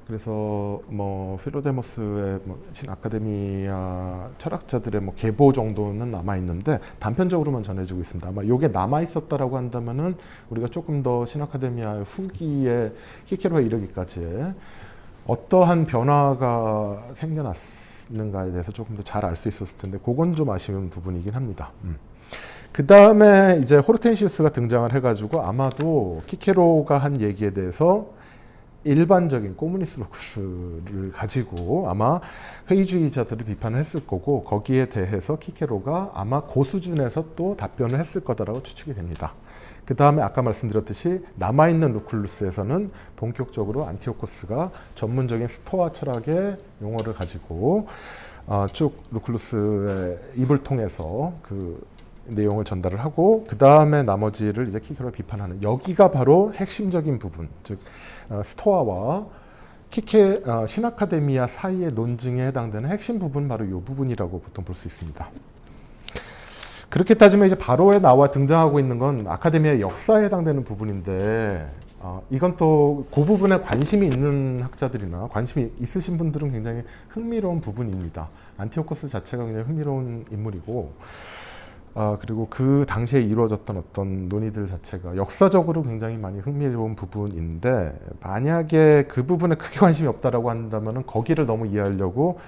그래서 뭐 필로데모스의 아카데미아 철학자들의 뭐 계보 정도는 남아 있는데 단편적으로만 전해지고 있습니다. 아마 이게 남아 있었다라고 한다면은 우리가 조금 더 신아카데미아 후기에 키케로에 이르기까지 어떠한 변화가 생겨났는가에 대해서 조금 더 잘 알 수 있었을 텐데 그건 좀 아쉬운 부분이긴 합니다. 그 다음에 이제 호르텐시우스가 등장을 해가지고 아마도 키케로가 한 얘기에 대해서 일반적인 꼬무니스 로쿠스를 가지고 아마 회의주의자들을 비판을 했을 거고 거기에 대해서 키케로가 아마 그 수준에서 또 답변을 했을 거다라고 추측이 됩니다. 그 다음에 아까 말씀드렸듯이 남아있는 루쿨루스에서는 본격적으로 안티오코스가 전문적인 스토아 철학의 용어를 가지고 쭉 루쿨루스의 입을 통해서 그 내용을 전달을 하고 그 다음에 나머지를 이제 키케로를 비판하는 여기가 바로 핵심적인 부분 즉 스토아와 신아카데미아 사이의 논증에 해당되는 핵심 부분 바로 이 부분이라고 보통 볼 수 있습니다. 그렇게 따지면 이제 바로에 나와 등장하고 있는 건 아카데미아의 역사에 해당되는 부분인데 이건 또 그 부분에 관심이 있는 학자들이나 관심이 있으신 분들은 굉장히 흥미로운 부분입니다. 안티오코스 자체가 굉장히 흥미로운 인물이고 그리고 그 당시에 이루어졌던 어떤 논의들 자체가 역사적으로 굉장히 많이 흥미로운 부분인데 만약에 그 부분에 크게 관심이 없다라고 한다면 거기를 너무 이해하려고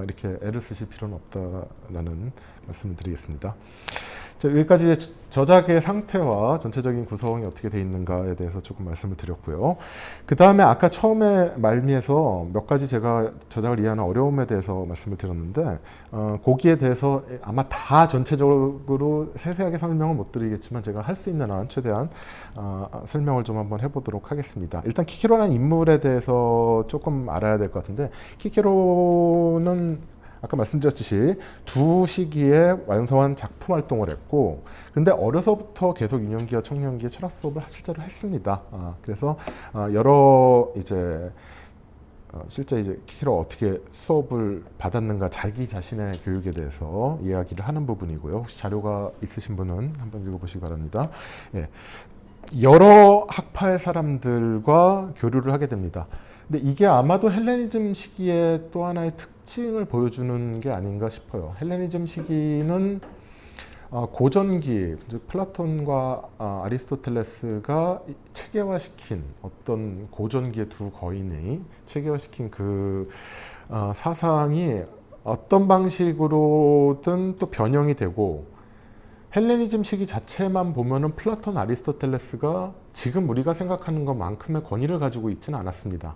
이렇게 애를 쓰실 필요는 없다라는 말씀을 드리겠습니다. 자, 여기까지 저작의 상태와 전체적인 구성이 어떻게 되어 있는가에 대해서 조금 말씀을 드렸고요. 그 다음에 아까 처음에 말미에서 몇 가지 제가 저작을 이해하는 어려움에 대해서 말씀을 드렸는데 거기에 대해서 아마 다 전체적으로 세세하게 설명을 못 드리겠지만 제가 할 수 있는 한 최대한 설명을 좀 한번 해보도록 하겠습니다. 일단 키케로라는 인물에 대해서 조금 알아야 될 것 같은데 키케로는 아까 말씀드렸듯이 두 시기에 완성한 작품 활동을 했고 근데 어려서부터 계속 유년기와 청년기에 철학 수업을 실제로 했습니다. 그래서 여러 이제 실제 이제 키케로 어떻게 수업을 받았는가 자기 자신의 교육에 대해서 이야기를 하는 부분이고요. 혹시 자료가 있으신 분은 한번 읽어보시기 바랍니다. 예. 여러 학파의 사람들과 교류를 하게 됩니다. 근데 이게 아마도 헬레니즘 시기의 또 하나의 특징을 보여주는 게 아닌가 싶어요. 헬레니즘 시기는 고전기, 즉 플라톤과 아리스토텔레스가 체계화시킨 어떤 고전기의 두 거인이 체계화시킨 그 사상이 어떤 방식으로든 또 변형이 되고 헬레니즘 시기 자체만 보면은 플라톤, 아리스토텔레스가 지금 우리가 생각하는 것만큼의 권위를 가지고 있지는 않았습니다.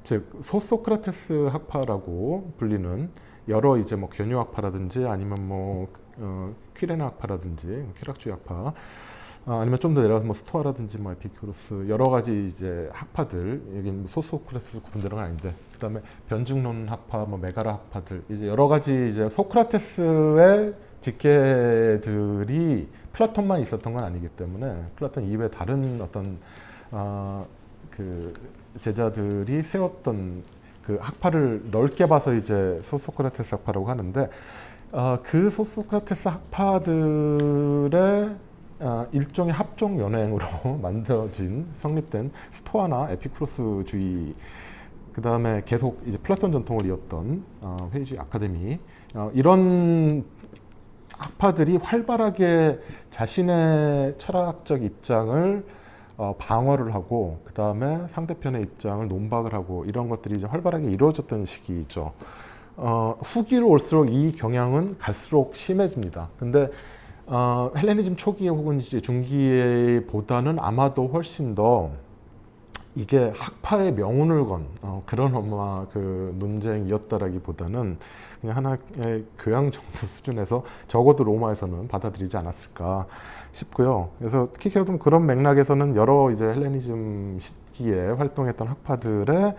즉 소소크라테스 학파라고 불리는 여러 이제 뭐 견유 학파라든지 아니면 뭐 퀴레네 학파라든지 퀴락주의 학파, 아니면 좀 더 내려가서 뭐 스토아라든지 뭐 에피큐로스 여러 가지 이제 학파들, 여기 소소크라테스 구분되는 건 아닌데, 그다음에 변증론 학파, 뭐 메가라 학파들, 이제 여러 가지 이제 소크라테스의 직계들이 플라톤만 있었던 건 아니기 때문에 플라톤 이외에 다른 어떤 그 제자들이 세웠던 그 학파를 넓게 봐서 이제 소소크라테스 학파라고 하는데, 그 소소크라테스 학파들의 일종의 합종 연행으로 만들어진 성립된 스토아나 에피쿠로스주의, 그 다음에 계속 이제 플라톤 전통을 이었던 회의주의 아카데미, 이런 학파들이 활발하게 자신의 철학적 입장을 방어를 하고, 그 다음에 상대편의 입장을 논박을 하고, 이런 것들이 이제 활발하게 이루어졌던 시기이죠. 후기로 올수록 이 경향은 갈수록 심해집니다. 근데 헬레니즘 초기에 혹은 이제 중기에보다는 아마도 훨씬 더 이게 학파의 명운을 건 그런 그 논쟁이었다라기보다는 그냥 하나의 교양 정도 수준에서 적어도 로마에서는 받아들이지 않았을까 싶고요. 그래서 키케로도 그런 맥락에서는 여러 이제 헬레니즘 시기에 활동했던 학파들의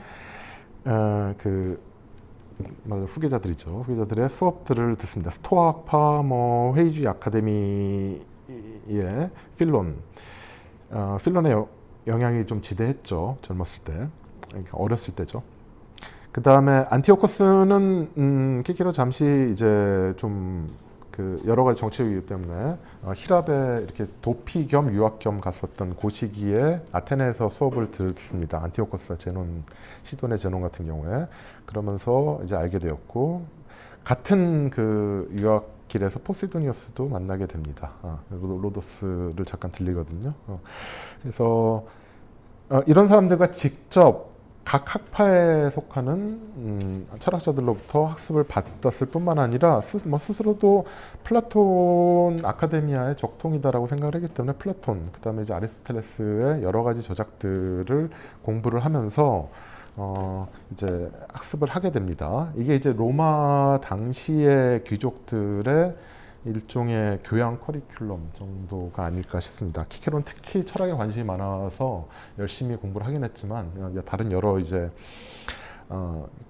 후계자들이죠. 후계자들의 수업들을 듣습니다. 스토아 학파, 뭐 회의주의 아카데미의 필론의 영향이 좀 지대했죠. 젊었을 때, 어렸을 때죠. 그 다음에 안티오코스는 키케로 잠시 이제 좀 그 여러 가지 정치적 이유 때문에 히랍에 이렇게 도피 겸 유학 겸 갔었던 그 시기에 아테네에서 수업을 듣습니다. 안티오코스와 제논, 시돈의 제논 같은 경우에. 그러면서 이제 알게 되었고, 같은 그 유학 길에서 포시도니오스도 만나게 됩니다. 로도스를 잠깐 들리거든요. 그래서 이런 사람들과 직접 각 학파에 속하는 철학자들로부터 학습을 받았을 뿐만 아니라 스스로도 플라톤 아카데미아의 적통이다라고 생각을 했기 때문에 플라톤, 그 다음에 이제 아리스토텔레스의 여러 가지 저작들을 공부를 하면서 이제 학습을 하게 됩니다. 이게 이제 로마 당시의 귀족들의 일종의 교양 커리큘럼 정도가 아닐까 싶습니다. 키케로는 특히 철학에 관심이 많아서 열심히 공부를 하긴 했지만, 다른 여러 이제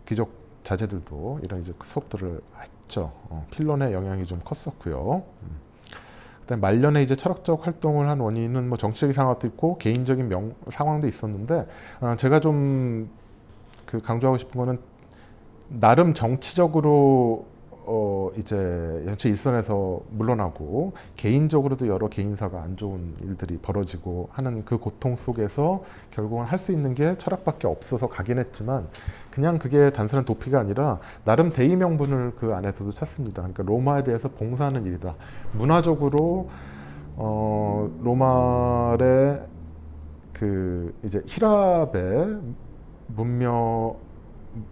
귀족 자제들도 이런 이제 수업들을 했죠. 필론의 영향이 좀 컸었고요. 그다음 말년에 이제 철학적 활동을 한 원인은 뭐 정치적인 상황도 있고 개인적인 상황도 있었는데, 제가 좀 그 강조하고 싶은 거는 나름 정치적으로 이제 정치 일선에서 물러나고 개인적으로도 여러 개인사가 안 좋은 일들이 벌어지고 하는 그 고통 속에서 결국은 할 수 있는 게 철학밖에 없어서 가긴 했지만, 그냥 그게 단순한 도피가 아니라 나름 대의 명분을 그 안에서도 찾습니다. 그러니까 로마에 대해서 봉사하는 일이다. 문화적으로 로마의 그 이제 히랍의 문명,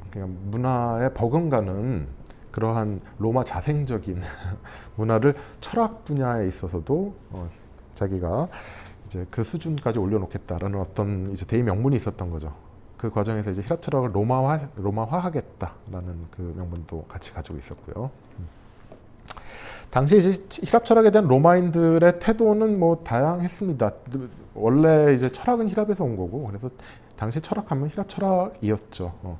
그냥 문화에 버금가는 그러한 로마 자생적인 문화를 철학 분야에 있어서도 자기가 이제 그 수준까지 올려놓겠다라는 어떤 이제 대의 명분이 있었던 거죠. 그 과정에서 이제 히랍 철학을 로마화하겠다라는 그 명분도 같이 가지고 있었고요. 당시 이제 히랍 철학에 대한 로마인들의 태도는 뭐 다양했습니다. 원래 이제 철학은 히랍에서 온 거고, 그래서 당시 철학하면 히랍 철학이었죠.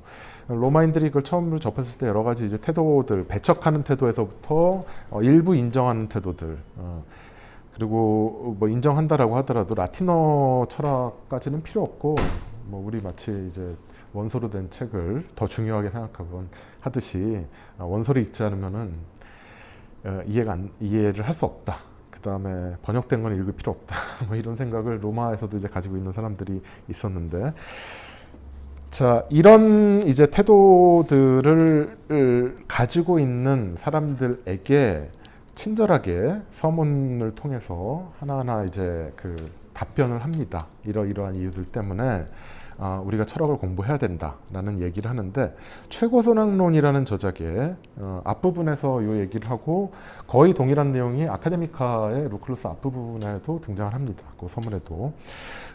로마인들이 그걸 처음으로 접했을 때 여러 가지 이제 태도들, 배척하는 태도에서부터 일부 인정하는 태도들, 그리고 뭐 인정한다라고 하더라도 라틴어 철학까지는 필요 없고, 뭐 우리 마치 이제 원서로 된 책을 더 중요하게 생각하곤 하듯이 원서를 읽지 않으면은 이해를 할 수 없다. 그 다음에 번역된 건 읽을 필요 없다. 뭐 이런 생각을 로마에서도 이제 가지고 있는 사람들이 있었는데, 자, 이런 이제 태도들을 가지고 있는 사람들에게 친절하게 서문을 통해서 하나하나 이제 그 답변을 합니다. 이러이러한 이유들 때문에 우리가 철학을 공부해야 된다라는 얘기를 하는데, 최고선학론이라는 저작의 앞부분에서 이 얘기를 하고 거의 동일한 내용이 아카데미카의 루클루스 앞부분에도 등장을 합니다. 그 서문에도.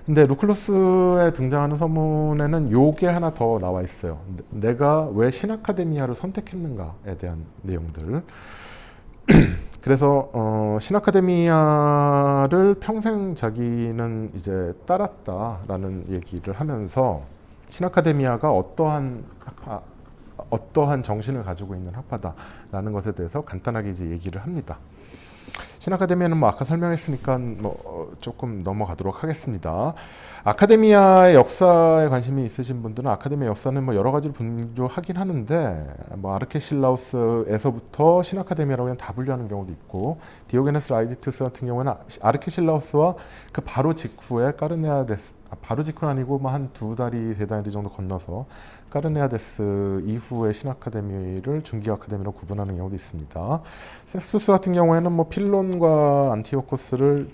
근데 루클루스에 등장하는 서문에는 요게 하나 더 나와 있어요. 내가 왜 신아카데미아를 선택했는가에 대한 내용들. 그래서 신아카데미아를 평생 자기는 이제 따랐다라는 얘기를 하면서, 신아카데미아가 어떠한 정신을 가지고 있는 학파다라는 것에 대해서 간단하게 이제 얘기를 합니다. 신아카데미아는 뭐 아까 설명했으니까 뭐 조금 넘어가도록 하겠습니다. 아카데미아의 역사에 관심이 있으신 분들은 아카데미아 역사는 뭐 여러 가지로 분류하긴 하는데, 뭐 아르케실라우스에서부터 신아카데미아라고 그냥 다 분류하는 경우도 있고, 디오게네스 라이디투스 같은 경우는 아르케실라우스와 그 바로 직후에 까르네아데스, 바로 직후는 아니고 뭐 한 2다리 3다리 정도 건너서 까르네아데스 이후의 신아카데미를 중기 아카데미로 구분하는 경우도 있습니다. 세스투스 같은 경우에는 뭐 필론과 안티오코스를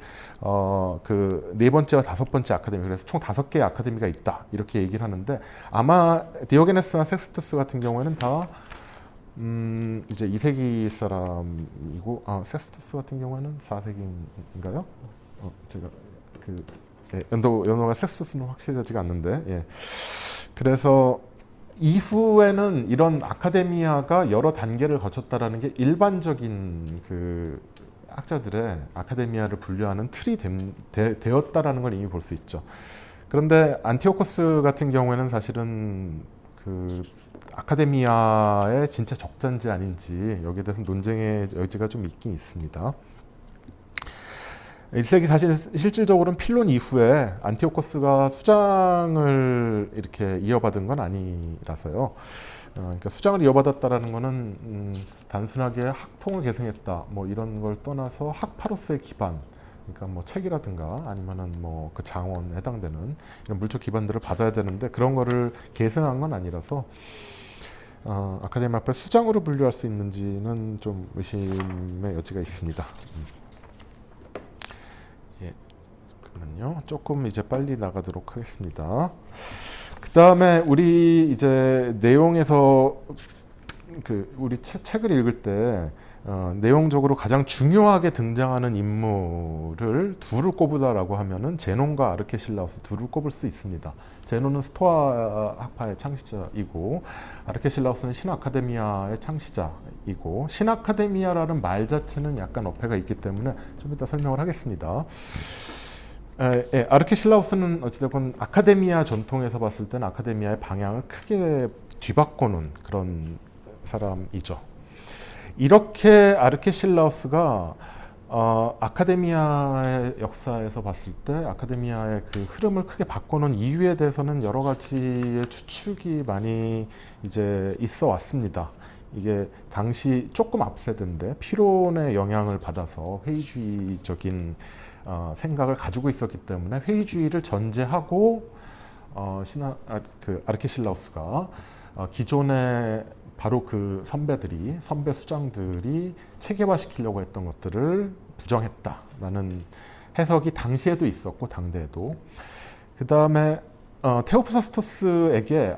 그 4번째와 5번째 아카데미, 그래서 총 5개의 아카데미가 있다 이렇게 얘기를 하는데, 아마 디오게네스나 세스투스 같은 경우에는 다 이제 2세기 사람이고, 세스투스 같은 경우에는 4세기인가요? 제가 그 연도가 세스투스는 확실하지가 않는데, 예. 그래서 이후에는 이런 아카데미아가 여러 단계를 거쳤다라는 게 일반적인 그 학자들의 아카데미아를 분류하는 틀이 되었다라는 걸 이미 볼 수 있죠. 그런데 안티오코스 같은 경우에는 사실은 그 아카데미아의 진짜 적자인지 아닌지 여기에 대해서 논쟁의 여지가 좀 있긴 있습니다. 1세기 사실 실질적으로는 필론 이후에 안티오코스가 수장을 이렇게 이어받은 건 아니라서요. 그러니까 수장을 이어받았다라는 거는 단순하게 학통을 계승했다 뭐 이런 걸 떠나서 학파로서의 기반, 그러니까 뭐 책이라든가 아니면은 뭐 그 장원에 해당되는 이런 물적 기반들을 받아야 되는데, 그런 거를 계승한 건 아니라서 아카데미 앞에 수장으로 분류할 수 있는지는 좀 의심의 여지가 있습니다. 예, 잠깐만요. 조금 이제 빨리 나가도록 하겠습니다. 그 다음에 우리 이제 내용에서 우리 책을 읽을 때 내용적으로 가장 중요하게 등장하는 인물을 둘을 꼽으다라고 하면은 제논과 아르케실라우스 둘을 꼽을 수 있습니다. 제논은 스토아 학파의 창시자이고, 아르케실라우스는 신아카데미아의 창시자이고, 신아카데미아라는 말 자체는 약간 어폐가 있기 때문에 좀 이따 설명을 하겠습니다. 아르케실라우스는 어찌됐건 아카데미아 전통에서 봤을 때는 아카데미아의 방향을 크게 뒤바꿔놓은 그런 사람이죠. 이렇게 아르케실라우스가 아카데미아의 역사에서 봤을 때 아카데미아의 그 흐름을 크게 바꿔놓은 이유에 대해서는 여러 가지의 추측이 많이 이제 있어 왔습니다. 이게 당시 조금 앞세대인데 피론의 영향을 받아서 회의주의적인 생각을 가지고 있었기 때문에 회의주의를 전제하고 아르케실라우스가 기존의 바로 그 선배 수장들이 체계화시키려고 했던 것들을 부정했다라는 해석이 당시에도 있었고 당대에도. 그 다음에 테오프사스토스에게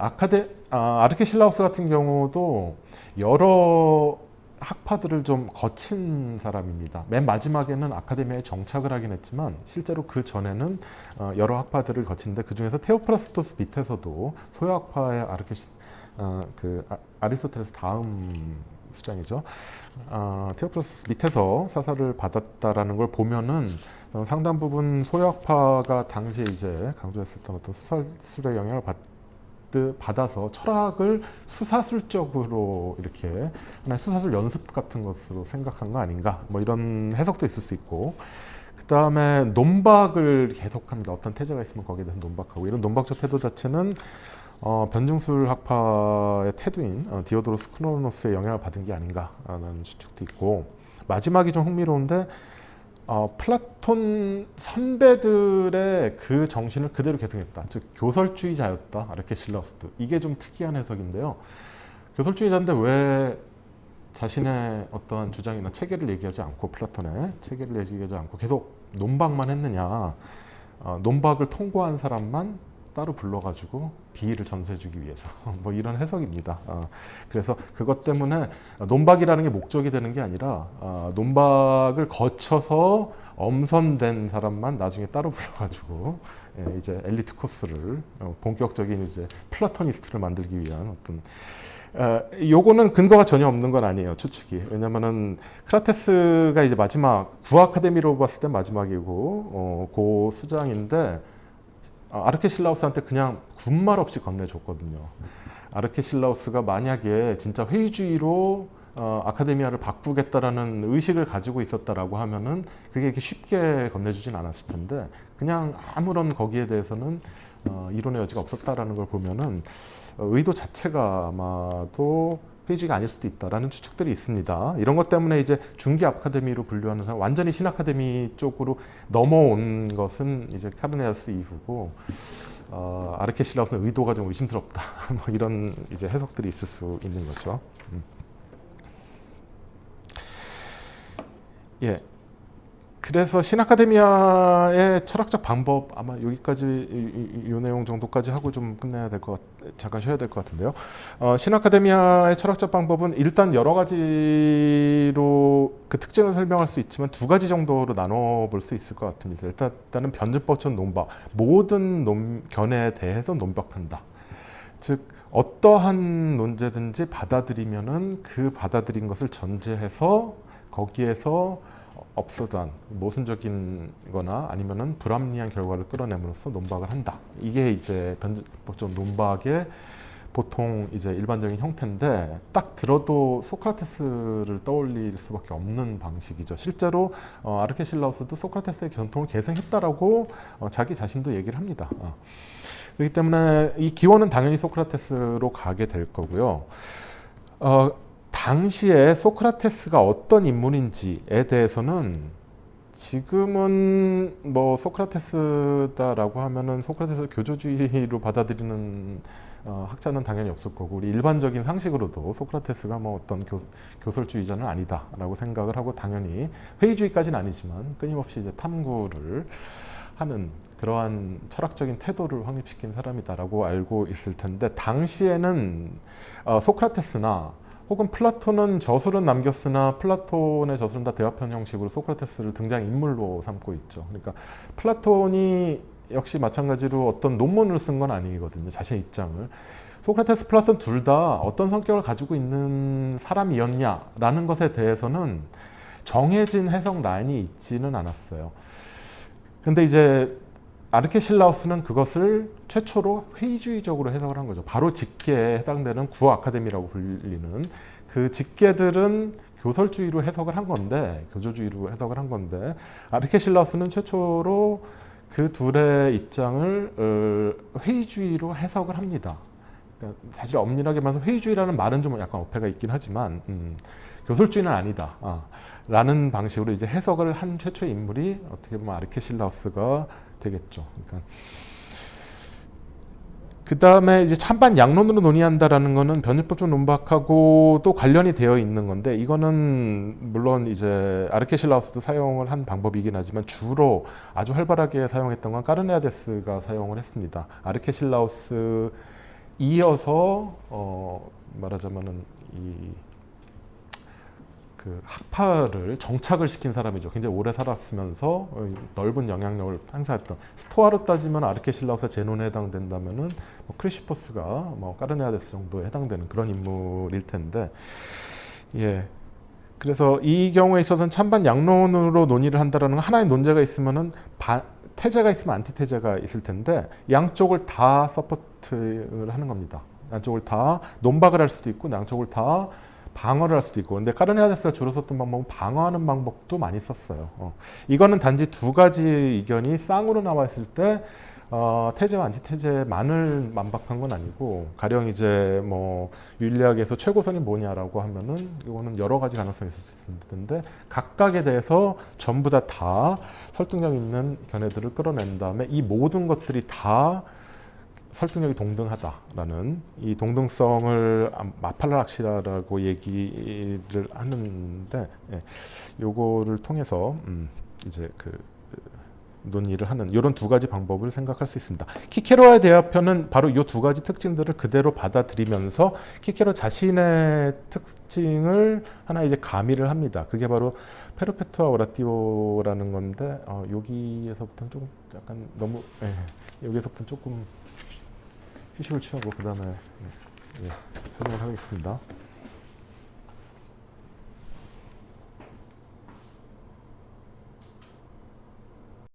아르케실라우스 같은 경우도 여러 학파들을 좀 거친 사람입니다. 맨 마지막에는 아카데미아에 정착을 하긴 했지만 실제로 그 전에는 여러 학파들을 거치는데, 그 중에서 테오프라스토스 밑에서도 소요학파의 아리스토텔레스 다음 수장이죠. 테오프라스토스 밑에서 사사를 받았다라는 걸 보면은 상당 부분 소요학파가 당시에 이제 강조했었던 어떤 수사술의 영향을 받아서 철학을 수사술적으로 이렇게 하나의 수사술 연습 같은 것으로 생각한 거 아닌가, 뭐 이런 해석도 있을 수 있고, 그 다음에 논박을 계속합니다. 어떤 태제가 있으면 거기에 대해서 논박하고, 이런 논박적 태도 자체는 변증술 학파의 태도인 디오도로스 크로노스의 영향을 받은 게 아닌가라는 추측도 있고, 마지막이 좀 흥미로운데 플라톤 선배들의 그 정신을 그대로 계승했다. 즉 교설주의자였다. 아르케실라우스도. 이게 좀 특이한 해석인데요. 교설주의자인데 왜 자신의 어떠한 주장이나 체계를 얘기하지 않고, 플라톤의 체계를 얘기하지 않고 계속 논박만 했느냐. 논박을 통과한 사람만 따로 불러가지고 비위를 전수해주기 위해서 뭐 이런 해석입니다. 그래서 그것 때문에 논박이라는 게 목적이 되는 게 아니라 논박을 거쳐서 엄선된 사람만 나중에 따로 불러가지고 이제 엘리트 코스를 본격적인 이제 플라토니스트를 만들기 위한 어떤 요거는 근거가 전혀 없는 건 아니에요, 추측이. 왜냐면은 크라테스가 이제 마지막 구아카데미로 봤을 때 마지막이고 고 수장인데 아르케실라우스한테 그냥 군말 없이 건네줬거든요. 아르케실라우스가 만약에 진짜 회의주의로 아카데미아를 바꾸겠다라는 의식을 가지고 있었다라고 하면은 그게 이렇게 쉽게 건네주진 않았을 텐데 그냥 아무런 거기에 대해서는 이론의 여지가 없었다라는 걸 보면은 의도 자체가 아마도 회의주의가 아닐 수도 있다라는 추측들이 있습니다. 이런 것 때문에 이제 중기 아카데미로 분류하는 사람, 완전히 신아카데미 쪽으로 넘어온 것은 이제 카르네아스 이후고 아르케실라우스는 의도가 좀 의심스럽다. 뭐 이런 이제 해석들이 있을 수 있는 거죠. 예. 그래서 신아카데미아의 철학적 방법 아마 여기까지 이 내용 정도까지 하고 좀 끝내야 될 것 잠깐 쉬어야 될 것 같은데요. 신아카데미아의 철학적 방법은 일단 여러 가지로 그 특징을 설명할 수 있지만 두 가지 정도로 나눠 볼 수 있을 것 같습니다. 일단은 변증법적 논박, 모든 견해에 대해서 논박한다. 즉 어떠한 논제든지 받아들이면은 그 받아들인 것을 전제해서 거기에서 업소단, 모순적인 거나 아니면은 불합리한 결과를 끌어내므로써 논박을 한다. 이게 이제 변증법적 논박의 보통 이제 일반적인 형태인데 딱 들어도 소크라테스를 떠올릴 수밖에 없는 방식이죠. 실제로 아르케실라우스도 소크라테스의 견통을 계승했다라고 자기 자신도 얘기를 합니다. 그렇기 때문에 이 기원은 당연히 소크라테스로 가게 될 거고요. 당시에 소크라테스가 어떤 인물인지에 대해서는 지금은 뭐 소크라테스다라고 하면은 소크라테스를 교조주의로 받아들이는 학자는 당연히 없을 거고 우리 일반적인 상식으로도 소크라테스가 뭐 어떤 교설주의자는 아니다라고 생각을 하고 당연히 회의주의까지는 아니지만 끊임없이 이제 탐구를 하는 그러한 철학적인 태도를 확립시킨 사람이다라고 알고 있을 텐데 당시에는 소크라테스나 혹은 플라톤은 저술은 남겼으나 플라톤의 저술은 다 대화편 형식으로 소크라테스를 등장인물로 삼고 있죠. 그러니까 플라톤이 역시 마찬가지로 어떤 논문을 쓴 건 아니거든요. 자신의 입장을. 소크라테스, 플라톤 둘 다 어떤 성격을 가지고 있는 사람이었냐라는 것에 대해서는 정해진 해석 라인이 있지는 않았어요. 근데 이제 아르케실라우스는 그것을 최초로 회의주의적으로 해석을 한 거죠. 바로 직계에 해당되는 구어 아카데미라고 불리는 그 직계들은 교설주의로 해석을 한 건데, 교조주의로 해석을 한 건데, 아르케실라우스는 최초로 그 둘의 입장을 회의주의로 해석을 합니다. 그러니까 사실 엄밀하게 말해서 회의주의라는 말은 좀 약간 어폐가 있긴 하지만 교설주의는 아니다. 라는 방식으로 이제 해석을 한 최초의 인물이 어떻게 보면 아르케실라우스가 되겠죠. 그러니까 그 다음에 이제 찬반 양론으로 논의한다라는 거는 변증법적 논박하고도 관련이 되어 있는 건데 이거는 물론 이제 아르케실라우스도 사용을 한 방법이긴 하지만 주로 아주 활발하게 사용했던 건 까르네아데스가 사용을 했습니다. 아르케실라우스 이어서 말하자면은 그 학파를 정착을 시킨 사람이죠. 굉장히 오래 살았으면서 넓은 영향력을 행사했던 스토아로 따지면 아르케실라우스의 제논에 해당된다면은 뭐 크리시포스가 뭐 까르네아데스 정도에 해당되는 그런 인물일 텐데, 예. 그래서 이 경우에 있어서는 찬반 양론으로 논의를 한다라는 건 하나의 논제가 있으면은 태제가 있으면 안티태제가 있을 텐데 양쪽을 다 서포트를 하는 겁니다. 양쪽을 다 논박을 할 수도 있고 양쪽을 다 방어를 할 수도 있고. 근데 까르네아데스가 주로 썼던 방법은 방어하는 방법도 많이 썼어요. 이거는 단지 두 가지 의견이 쌍으로 나와 있을 때 태제와 안티태제만을 만박한 건 아니고 가령 이제 뭐 윤리학에서 최고선이 뭐냐라고 하면은 이거는 여러 가지 가능성이 있을 수 있을 텐데 각각에 대해서 전부 다 설득력 있는 견해들을 끌어낸 다음에 이 모든 것들이 다 설득력이 동등하다라는 이 동등성을 마팔라락시라라고 얘기를 하는데, 예, 요거를 통해서 이제 그 논의를 하는 이런 두 가지 방법을 생각할 수 있습니다. 키케로와의 대화편은 바로 이 두 가지 특징들을 그대로 받아들이면서 키케로 자신의 특징을 하나 이제 가미를 합니다. 그게 바로 페르페투아 오라티오라는 건데 여기에서부터는 조금 약간 너무 여기에서부터는 조금 휴식을 취하고 그 다음에 설명을 하겠습니다.